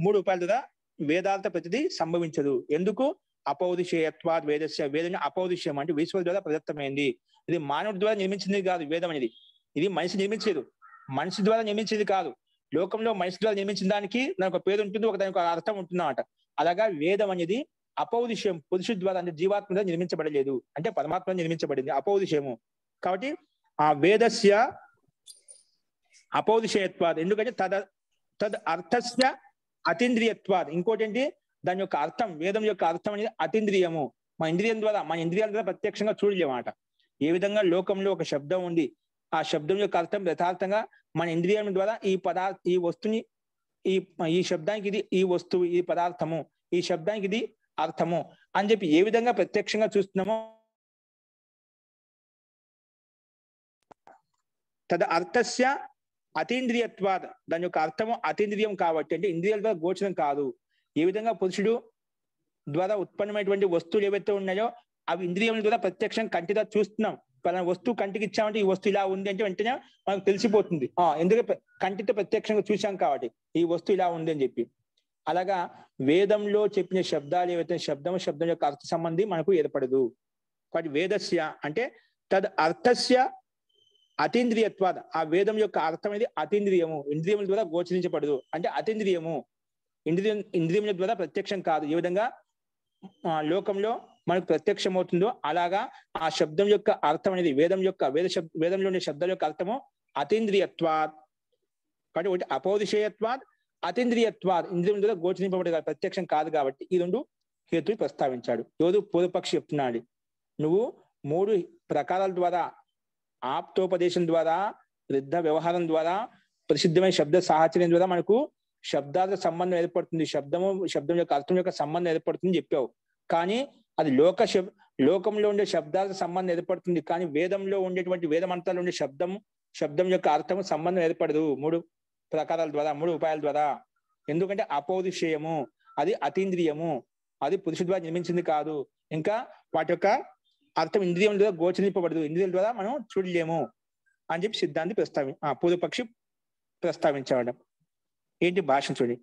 3 ఉపాయాల ద్వారా వేదార్థ ప్రతిది సంభవించదు. ఎందుకు? అపౌరుషేయత్వాద్ వేదస్య, వేదం అపౌరుషేయం అంటే ఈశ్వరుడి ద్వారా ప్రదత్తమైంది. ఇది మానవుడి ద్వారా నిర్మించింది కాదు. వేదం అనేది ఇది మనిషి నిర్మించేది, మనిషి ద్వారా నిర్మించేది కాదు. లోకంలో మనిషి ద్వారా నిర్మించిన దానికి దానికి ఒక పేరు ఉంటుంది, దానికి ఒక అర్థం ఉంటుందన్నమాట. అలాగా వేదం అనేది అపౌరుషేయం, పురుషుడి ద్వారా అంటే జీవాత్మ ద్వారా నిర్మించబడలేదు, అంటే పరమాత్మ నిర్మించబడింది, అపౌరుషేయము. కాబట్టి ఆ వేదస్య అపౌరుషేయత్వాద్, ఎందుకంటే తద్ అర్థస్య అతీంద్రియత్వాద్. ఇంకోటి ఏంటి? దాని యొక్క అర్థం, వేదం యొక్క అర్థం అనేది అతీంద్రియము. మన ఇంద్రియాల ద్వారా ప్రత్యక్షంగా చూడలేమాట. ఏ విధంగా లోకంలో ఒక శబ్దం ఉంది, ఆ శబ్దం యొక్క అర్థం యథార్థంగా మన ఇంద్రియం ద్వారా ఈ వస్తుని ఈ శబ్దానికి ఇది ఈ వస్తువు, ఈ పదార్థము, ఈ శబ్దానికి ఇది అర్థము అని చెప్పి ఏ విధంగా ప్రత్యక్షంగా చూస్తున్నామో తద అర్థస్య అతీంద్రియత్వాద్, దాని యొక్క అర్థము అతీంద్రియం కాబట్టి, అంటే ఇంద్రియాల ద్వారా గోచరం కాదు. ఏ విధంగా పురుషుడు ద్వారా ఉత్పన్నమైనటువంటి వస్తువులు ఏవైతే ఉన్నాయో అవి ఇంద్రియముల ద్వారా ప్రత్యక్షం కంటితో చూస్తున్నాం. పలానా వస్తువు కంటికి ఇచ్చామంటే ఈ వస్తువు ఇలా ఉంది అంటే వెంటనే మనకు తెలిసిపోతుంది, ఎందుకంటే కంటితో ప్రత్యక్షంగా చూసాం కాబట్టి ఈ వస్తువు ఇలా ఉంది అని చెప్పి. అలాగా వేదంలో చెప్పిన శబ్దాలు ఏవైతే శబ్దం యొక్క అర్థ సంబంధి మనకు ఏర్పడదు. కాబట్టి వేదస్య అంటే తద్ అర్థస్య అతీంద్రియత్వాద్, ఆ వేదం యొక్క అర్థం అనేది అతీంద్రియము, ఇంద్రియముల ద్వారా గోచరించబడదు, అంటే అతీంద్రియము, ఇంద్రియముల ద్వారా ప్రత్యక్షం కాదు. ఏ విధంగా లోకంలో మనకు ప్రత్యక్షం అవుతుందో అలాగా ఆ శబ్దం యొక్క అర్థం అనేది వేదంలో ఉండే శబ్దాల యొక్క అర్థము అతీంద్రియత్వాద్. కాబట్టి ఒకటి అపౌరుషేయత్వాద్, అతీంద్రియత్వాద్, ఇంద్రియం ద్వారా గోచరింపబడే ప్రత్యక్షం కాదు కాబట్టి ఈ 2 హేతులు ప్రస్తావించాడు. ఎవరు? పూర్వపక్షి చెప్తున్నాడు. నువ్వు 3 ప్రకారాల ద్వారా, ఆప్తోపదేశం ద్వారా, రిద్ధ వ్యవహారం ద్వారా, ప్రసిద్ధమైన శబ్ద సాహచర్యం ద్వారా మనకు శబ్దాల సంబంధం ఏర్పడుతుంది, శబ్దం యొక్క అర్థం యొక్క సంబంధం ఏర్పడుతుంది చెప్పావు. కానీ అది లోకంలో ఉండే శబ్దాల సంబంధం ఏర్పడుతుంది, కానీ వేదంలో ఉండేటువంటి వేదమంత్రాలు ఉండే శబ్దం యొక్క అర్థం సంబంధం ఏర్పడదు 3 ప్రకారాల ద్వారా, 3 ఉపాయాల ద్వారా. ఎందుకంటే అపౌరుషేయము, అది అతీంద్రియము, అది పురుషుడి ద్వారా నిర్మించింది కాదు. ఇంకా వాటి యొక్క అర్థం ఇంద్రియం ద్వారా గోచరింపబడదు, ఇంద్రియాల ద్వారా మనం చూడలేము అని చెప్పి సిద్ధాంతి పూర్వపక్షి ప్రస్తావించాడు. ఏంటి భాష చూడండి.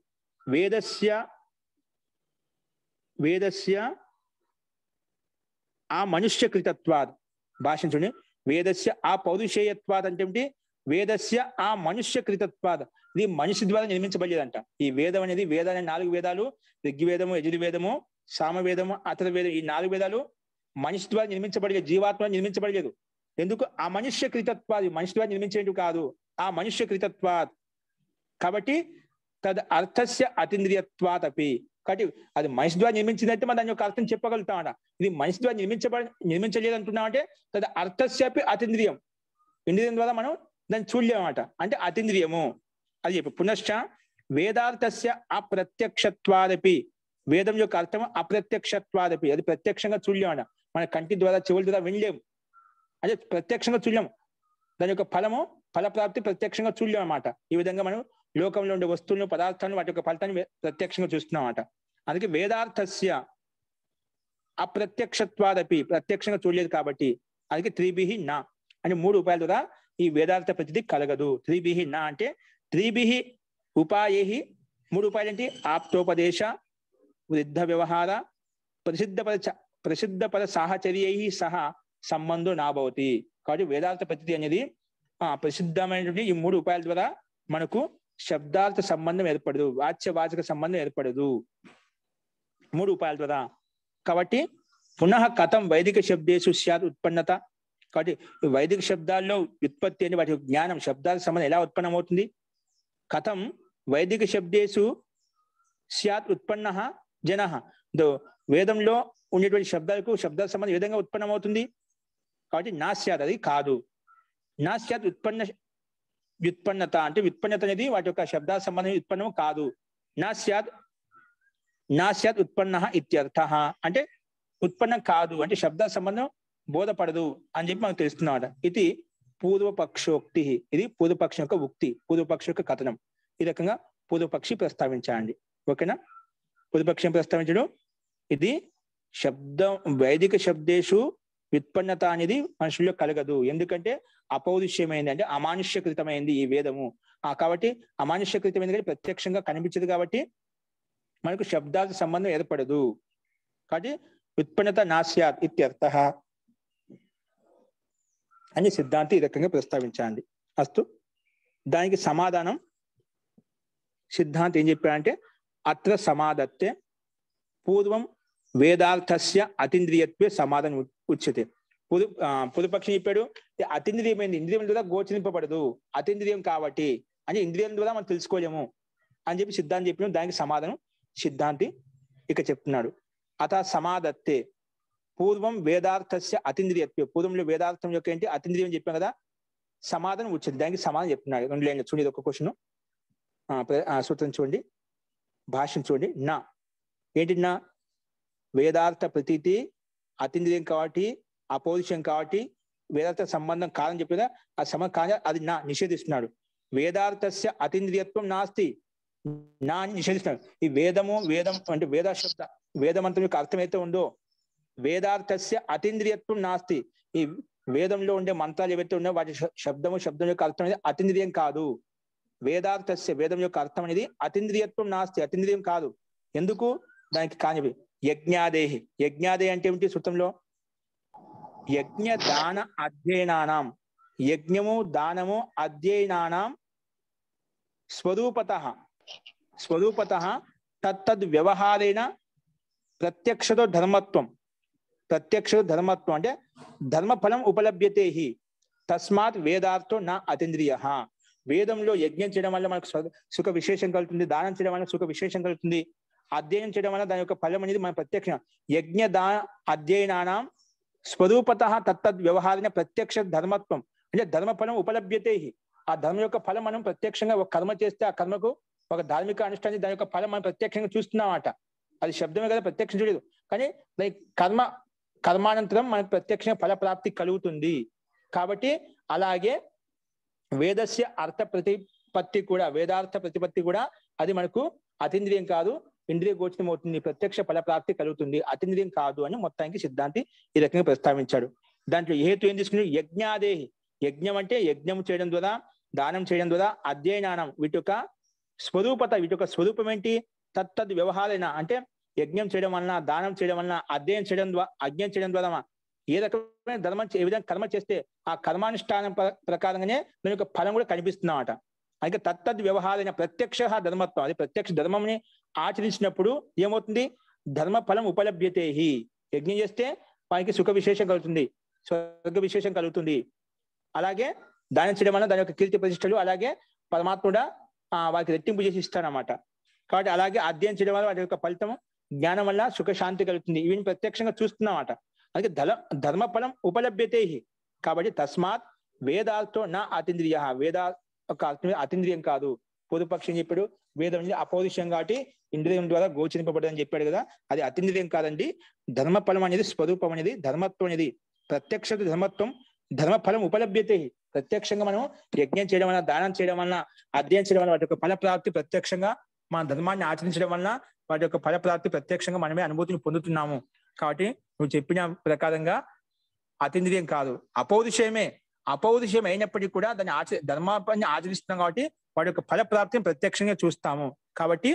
వేదస్య ఆ మనుష్యకృతత్వాద్, భాష చూడండి. వేదస్య ఆ పౌరుషేయత్వాద్ అంటే ఏమిటి? వేదస్య ఆ మనుష్యకృతత్వాద్, ఇది మనిషి ద్వారా నిర్మించబడలేదంట. ఈ వేదం అనేది, వేదాలు 4 వేదాలు, ఋగ్వేదము, యజుర్వేదము, సామవేదము, అథర్వవేదం, ఈ 4 వేదాలు మనిషి ద్వారా నిర్మించబడలేదు, జీవాత్మ నిర్మించబడలేదు. ఎందుకు? ఆ మనుష్యకృతత్వాద్, మనిషి ద్వారా నిర్మించేది కాదు, ఆ మనుష్యకృతత్వాద్. కాబట్టి తద్ అర్థస్య అతీంద్రియత్వాత్ అపి, కాబట్టి అది మనిషి ద్వారా నిర్మించిందంటే మనం దాని యొక్క అర్థం చెప్పగలుగుతామట. ఇది మనిషి ద్వారా నిర్మించలేదు అంటున్నాం అంటే తద్ అర్థస్య అపి అతీంద్రియం, ఇంద్రియం ద్వారా మనం దాన్ని చూడలేమన్నమాట, అంటే అతీంద్రియము. అది చెప్పి పునశ్చ వేదార్థస్య అప్రత్యక్షత్వాదపి, వేదం యొక్క అర్థం అప్రత్యక్షత్వాదపి, అది ప్రత్యక్షంగా చూడలేమట, మన కంటి ద్వారా చెవుల ద్వారా వినలేము, అదే ప్రత్యక్షంగా చూడలేము. దాని యొక్క ఫలప్రాప్తి ప్రత్యక్షంగా చూడలేము అన్నమాట. ఈ విధంగా మనం లోకంలో ఉండే వస్తువులను, పదార్థాలను, వాటి యొక్క ఫలితాన్ని ప్రత్యక్షంగా చూస్తున్నాం అన్నమాట. అందుకే వేదార్థస్య అప్రత్యక్షత్వాదపి, ప్రత్యక్షంగా చూడలేదు కాబట్టి, అందుకే త్రిభిహి నా అని 3 ఉపాయాల ద్వారా ఈ వేదార్థ ప్రతీతి కలగదు. త్రిభిహి నా అంటే త్రిభిహి ఉపాయేహి, 3 ఉపాయాలు ఏంటి? ఆప్తోపదేశ, వృద్ధ వ్యవహార, ప్రసిద్ధపద సాహచర్యై సహా సంబంధం నాభవతి. కాబట్టి వేదార్థ ప్రతీతి అనేది ప్రసిద్ధమైనటువంటి ఈ 3 ఉపాయాల ద్వారా మనకు శబ్దార్థ సంబంధం ఏర్పడదు, వాచ్యవాచక సంబంధం ఏర్పడదు, 3 ఉపాయాల ద్వారా. కాబట్టి పునః కథం వైదిక శబ్దేషు స్యాత్ ఉత్పన్నత, కాబట్టి వైదిక శబ్దాల్లో వ్యుత్పత్తి అని వాటి జ్ఞానం, శబ్దాల సంబంధం ఎలా ఉత్పన్నమవుతుంది? కథం వైదిక శబ్దేషు స్యాత్ ఉత్పన్న జన, వేదంలో ఉండేటువంటి శబ్దాల సంబంధం ఏ విధంగా ఉత్పన్నమవుతుంది? కాబట్టి నా స్యాత్, అది కాదు. నా స్యాత్ వ్యుత్పన్నత అంటే వ్యుత్పన్నత అనేది వాటి యొక్క శబ్దాల సంబంధం ఉత్పన్నం కాదు. నా స్యాత్ ఉత్పన్న ఇత్యర్థ అంటే ఉత్పన్నం కాదు అంటే శబ్దాల సంబంధం బోధపడదు అని చెప్పి మనకు తెలుస్తున్నమాట. ఇది పూర్వపక్షోక్తి, ఇది పూర్వపక్షం యొక్క ఉక్తి, పూర్వపక్ష యొక్క కథనం. ఈ రకంగా పూర్వపక్షి ప్రస్తావించండి. ఓకేనా? పూర్వపక్షం ప్రస్తావించడం, ఇది శబ్దం వైదిక శబ్దేషు వ్యుత్పన్నత అనేది మనుషుల్లో కలగదు, ఎందుకంటే అపౌరుష్యమైంది, అంటే అమానుష్యకృతమైంది ఈ వేదము. కాబట్టి అమానుష్యకృతమైంది కానీ ప్రత్యక్షంగా కనిపించదు, కాబట్టి మనకు శబ్దాల సంబంధం ఏర్పడదు. కాబట్టి వ్యుత్పన్నత నాస్యాత్ ఇత్యర్థ అని సిద్ధాంతి ఈ రకంగా ప్రస్తావించండి. అస్తు, దానికి సమాధానం సిద్ధాంతి ఏం చెప్పాడంటే అత్ర సమాధత్తే పూర్వం వేదార్థస్య అతీంద్రియత్వే సమాధానం ఉచ్యతే. పూర్వపక్షం చెప్పాడు అతీంద్రియమైంది, ఇంద్రియం ద్వారా గోచరింపబడదు, అతీంద్రియం కాబట్టి అంటే ఇంద్రియం ద్వారా మనం తెలుసుకోలేము అని చెప్పి సిద్ధాంతి చెప్పిన దానికి సమాధానం సిద్ధాంతి ఇక చెప్తున్నాడు. అత సమాధత్తే పూర్వం వేదార్థస్య అతీంద్రియత్వే, పూర్వంలో వేదార్థం యొక్క ఏంటి? అతీంద్రియం చెప్పాం కదా, సమాధానం వచ్చింది, దానికి సమాధానం చెప్తున్నాడు. 2 లైన్లు చూడండి, ఇది ఒక క్వశ్చన్. సూత్రం చూడండి, భాష్యం చూడండి. నా ఏంటి? నా వేదార్థ ప్రతీతి అతీంద్రియం కాబట్టి, అపౌరుషం కాబట్టి వేదార్థ సంబంధం కాదని చెప్పేదా, ఆ సంబంధం కాదు, అది నా నిషేధిస్తున్నాడు. వేదార్థస్య అతీంద్రియత్వం నాస్తి, నా అని నిషేధిస్తున్నాడు. ఈ వేదం అంటే వేదమంత్రం యొక్క అర్థం అయితే ఉందో, వేదార్థస్య అతీంద్రియత్వం నాస్తి, ఈ వేదంలో ఉండే మంత్రాలు ఏవైతే ఉన్నాయో వాటి శబ్దం యొక్క అర్థం అనేది అతీంద్రియం కాదు. వేదార్థస్య వేదం యొక్క అర్థం అనేది అతీంద్రియత్వం నాస్తి, అతీంద్రియం కాదు. ఎందుకు? దానికి కానివి యజ్ఞాదేహి. యజ్ఞాదేహి అంటే ఏమిటి? సూత్రంలో యజ్ఞ దాన అధ్యయనానాం, యజ్ఞము దానము అధ్యయనానాం స్వరూపతః తత్తద్ వ్యవహారేణ ప్రత్యక్షతో ధర్మత్వం అంటే ధర్మఫలం ఉపలభ్యతే హి తస్మాత్ వేదార్థో నా అతీంద్రియ. వేదంలో యజ్ఞం చేయడం వల్ల మనకు సుఖ విశేషం కలుగుతుంది, దానం చేయడం వల్ల సుఖ విశేషం కలుగుతుంది, అధ్యయనం చేయడం వల్ల దాని యొక్క ఫలం అనేది మన ప్రత్యక్ష యజ్ఞ దాన అధ్యయనానాం స్వరూపతః తత్తద్ వ్యవహారేణ ప్రత్యక్ష ధర్మత్వం అంటే ధర్మఫలం ఉపలభ్యతే హి. ఆ ధర్మం యొక్క ఫలం మనం ప్రత్యక్షంగా ఒక కర్మ చేస్తే ఆ కర్మకు ఒక ధార్మిక అనుష్ఠానం, దాని యొక్క ఫలం మనం ప్రత్యక్షంగా చూస్తున్నామట. అది శబ్దమే కదా, ప్రత్యక్షం చూడలేదు, కానీ కర్మానంతరం మనకు ప్రత్యక్షంగా ఫల ప్రాప్తి కలుగుతుంది. కాబట్టి అలాగే వేదస్య అర్థ ప్రతిపత్తి కూడా, వేదార్థ ప్రతిపత్తి కూడా అది మనకు అతీంద్రియం కాదు, ఇంద్రియ గోచరం అవుతుంది, ప్రత్యక్ష ఫల ప్రాప్తి కలుగుతుంది, అతీంద్రియం కాదు అని మొత్తానికి సిద్ధాంతి ఈ రకంగా ప్రస్తావించాడు. దాంట్లో హేతు ఏం తీసుకుని యజ్ఞాదేహి, యజ్ఞం అంటే యజ్ఞం చేయడం ద్వారా, దానం చేయడం ద్వారా, అధ్యయనానం వీటి యొక్క స్వరూపత, వీటి యొక్క స్వరూపం ఏంటి? తత్తద్ వ్యవహారేణ అంటే యజ్ఞం చేయడం వలన, దానం చేయడం వలన, అధ్యయనం చేయడం ద్వారా ఏ రకమైన ధర్మం, ఏ విధంగా కర్మ చేస్తే ఆ కర్మానుష్ఠానం ప్రకారంగానే దాని యొక్క ఫలం కూడా కనిపిస్తుందన్నమాట. అయితే తత్తద్ వ్యవహారైన ప్రత్యక్ష ధర్మత్వం, అది ప్రత్యక్ష ధర్మంని ఆచరించినప్పుడు ఏమవుతుంది? ధర్మ ఫలం ఉపలభ్యతే హి. యజ్ఞం చేస్తే వానికి సుఖ విశేషం కలుగుతుంది, స్వర్గ విశేషం కలుగుతుంది. అలాగే దానం చేయడం వల్ల దాని యొక్క కీర్తి ప్రతిష్టలు, అలాగే పరమాత్ముడా వారికి రెట్టింపు చేసి ఇస్తాడనమాట. కాబట్టి అలాగే అధ్యయనం చేయడం వల్ల వాటి యొక్క ఫలితం జ్ఞానం వల్ల సుఖశాంతి కలుగుతుంది. ఇవి ప్రత్యక్షంగా చూస్తున్నామట. అందుకే ధర్మఫలం ఉపలభ్యతే. కాబట్టి తస్మాత్ వేదార్థో నా అతీంద్రియ, వేద యొక్క అతీంద్రియం కాదు, పూర్వపక్షం చెప్పాడు వేదం అనేది అపౌరుషం కాబట్టి ఇంద్రియం ద్వారా గోచరింపబడదని చెప్పాడు కదా, అది అతీంద్రియం కాదండి. ధర్మఫలం అనేది స్వరూపం అనేది, ధర్మత్వం అనేది ప్రత్యక్ష ధర్మత్వం, ధర్మఫలం ఉపలభ్యతే. ప్రత్యక్షంగా మనం యజ్ఞం చేయడం వల్ల, దానం చేయడం వల్ల, అధ్యయనం చేయడం వల్ల వాటి యొక్క ఫలప్రాప్తి ప్రత్యక్షంగా, మన ధర్మాన్ని ఆచరించడం వల్ల వాటి యొక్క ఫలప్రాప్తి ప్రత్యక్షంగా మనమే అనుభూతిని పొందుతున్నాము. కాబట్టి నువ్వు చెప్పిన ప్రకారంగా అతీంద్రియం కాదు, అపౌరుషయమే. అపౌరుషయం అయినప్పటికీ కూడా దాన్ని ధర్మాన్ని ఆచరిస్తున్నాం కాబట్టి వాటి యొక్క ఫలప్రాప్తిని ప్రత్యక్షంగా చూస్తాము. కాబట్టి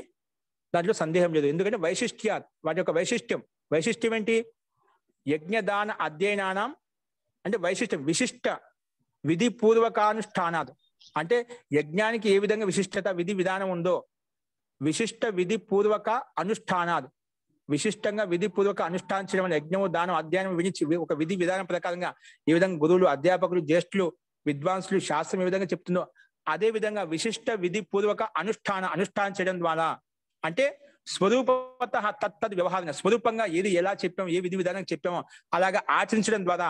దాంట్లో సందేహం లేదు. ఎందుకంటే వైశిష్ట్యాత్, వాటి యొక్క వైశిష్ట్యం ఏంటి? యజ్ఞదాన అధ్యయనానం అంటే వైశిష్టం, విశిష్ట విధి పూర్వకానుష్ఠానాలు. అంటే యజ్ఞానికి ఏ విధంగా విశిష్టత విధి విధానం ఉందో, విశిష్ట విధి పూర్వక అనుష్ఠానాలు, విశిష్టంగా విధి పూర్వక అనుష్ఠానం చేయడం వల్ల యజ్ఞము దానం అధ్యయనం వినిచి ఒక విధి విధానం ప్రకారంగా ఏ విధంగా గురువులు, అధ్యాపకులు, జ్యేష్ఠులు, విద్వాంసులు శాస్త్రం ఏ విధంగా చెప్తుందో అదే విధంగా విశిష్ట విధి పూర్వక అనుష్ఠానం చేయడం ద్వారా, అంటే స్వరూపత తత్తద్ వ్యవహారంగా స్వరూపంగా ఏది ఎలా చెప్పామో, ఏ విధి విధానం చెప్పామో అలాగా ఆచరించడం ద్వారా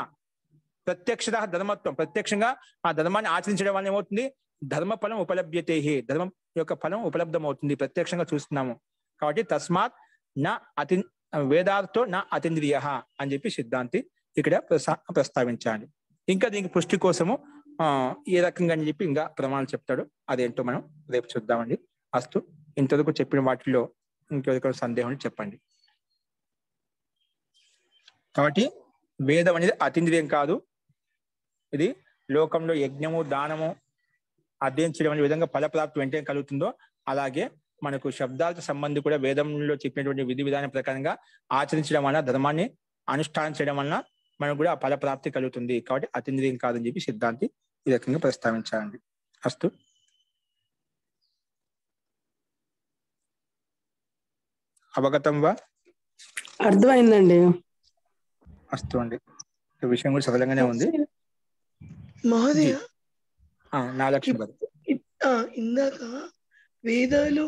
ప్రత్యక్షత ధర్మత్వం, ప్రత్యక్షంగా ఆ ధర్మాన్ని ఆచరించడం వల్ల ఏమవుతుంది? ధర్మ ఫలం ఉపలభ్యతే, ధర్మం యొక్క ఫలం ఉపలబ్ధం అవుతుంది, ప్రత్యక్షంగా చూస్తున్నాము. కాబట్టి తస్మాత్ నా వేదార్థో నా అతీంద్రియ అని చెప్పి సిద్ధాంతి ఇక్కడ ప్రస్తావించాలి. ఇంకా దీనికి పుష్టి కోసము ఏ రకంగా అని చెప్పి ఇంకా ప్రమాణాలు చెప్తాడు, అదేంటో మనం రేపు చూద్దామండి. అస్తు, ఇంతవరకు చెప్పిన వాటిలో ఇంకెవరికైనా సందేహం చెప్పండి. కాబట్టి వేదం అనేది అతీంద్రియం కాదు, ఇది లోకంలో యజ్ఞము, దానము, అధ్యయనం చేయడం అనే విధంగా ఫలప్రాప్తి వెంటనే కలుగుతుందో అలాగే మనకు శబ్దాలకు సంబంధి కూడా వేదంలో చెప్పినటువంటి విధి విధానం ప్రకారంగా ఆచరించడం వల్ల, ధర్మాన్ని అనుష్ఠానం చేయడం వలన మనకు కూడా ఆ ఫలప్రాప్తి కలుగుతుంది. కాబట్టి అతీంద్రియం కాదని చెప్పి సిద్ధాంతి ఈ రకంగా ప్రస్తావించాలండి. అస్తు, అవగతం వా? అర్థమైందండి. అస్తు అండి, ఈ విషయం కూడా సరళంగానే ఉంది. మహోదయ, ఇందాక వేదాలు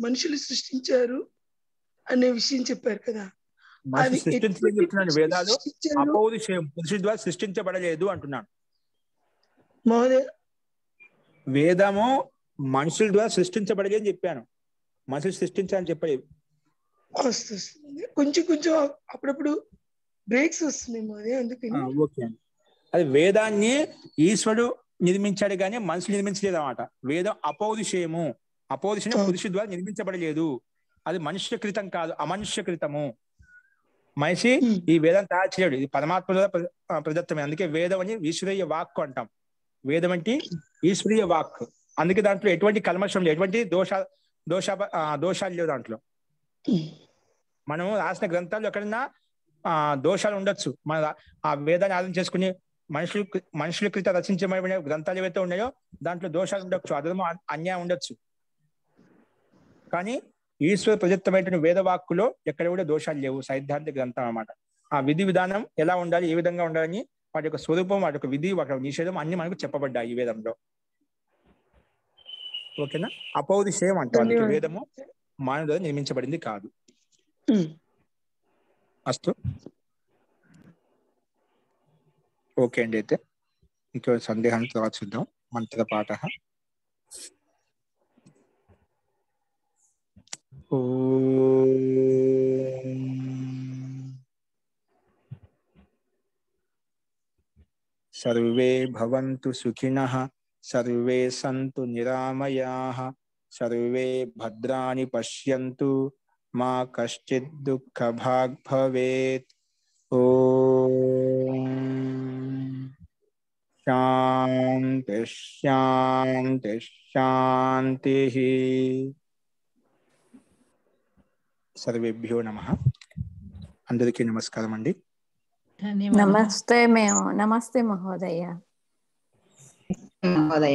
మనుషులు సృష్టించారు అనే విషయం చెప్పారు కదా, చెప్తున్నాను. వేదాలు అపౌరుషయం, పురుషుడి ద్వారా సృష్టించబడలేదు అంటున్నాను. మహోదయ, వేదము మనుషుల ద్వారా సృష్టించబడలేదు అని చెప్పాను, మనుషులు సృష్టించాలని చెప్పలేదు. వస్తుంది కొంచెం అప్పుడప్పుడు బ్రేక్స్ వస్తున్నాయి మహోదయ, అందుకని. ఓకే అండి, అది వేదాన్ని ఈశ్వరుడు నిర్మించాడు కానీ మనుషులు నిర్మించలేదు అన్నమాట. వేదం అపౌరుషయము, అపౌరుషయం పురుషుడి ద్వారా నిర్మించబడలేదు, అది మనుష్యకృతం కాదు, అమనుష్యకృతము. మనిషి ఈ వేదం తయారు చేయడు, ఇది పరమాత్మ ద్వారా ప్రదత్తమే. అందుకే వేదం అని ఈశ్వరీయ వాక్కు అంటాం. వేదం అంటే ఈశ్వరీయ వాక్, అందుకే దాంట్లో ఎటువంటి కల్మషం లేదు, ఎటువంటి దోషాలు లేవు దాంట్లో. మనం రాసిన గ్రంథాలు ఎక్కడన్నా దోషాలు ఉండొచ్చు, మన ఆ వేదాన్ని ఆధారం చేసుకుని మనుషుల క్రిత రచించబడిన గ్రంథాలు ఏవైతే ఉన్నాయో దాంట్లో దోషాలు ఉండొచ్చు, అధర్మం, అన్యాయం ఉండొచ్చు. కానీ ఈశ్వర ప్రదత్తమైన వేదవాక్కులో ఎక్కడ కూడా దోషాలు లేవు, సైద్ధాంతిక గ్రంథం అన్నమాట. ఆ విధి విధానం ఎలా ఉండాలి, ఏ విధంగా ఉండాలని, వాటి యొక్క స్వరూపం, వాటి యొక్క విధి, వాటి యొక్క నిషేధం అన్ని మనకు చెప్పబడ్డాయి ఈ వేదంలో. ఓకేనా? అపౌరుషయం అంటారు, వేదము మానవ ద్వారా నిర్మించబడింది కాదు. అస్తు, ఓకే అండి. అయితే ఇంకో సందేహాన్ని తర్వాత చూద్దాం. మంత్రపాఠ. సర్వే భవంతు సుఖినః, సర్వే సంతు నిరామయాః, సర్వే భద్రాణి పశ్యంతు, మా కశ్చిత్ దుఃఖభాగ్ భవేత్. ఓం శాంతి శాంతి శాంతి. సర్వేభ్యో నమః. అందరికీ నమస్కారం అండి. నమస్తే మహోదయ.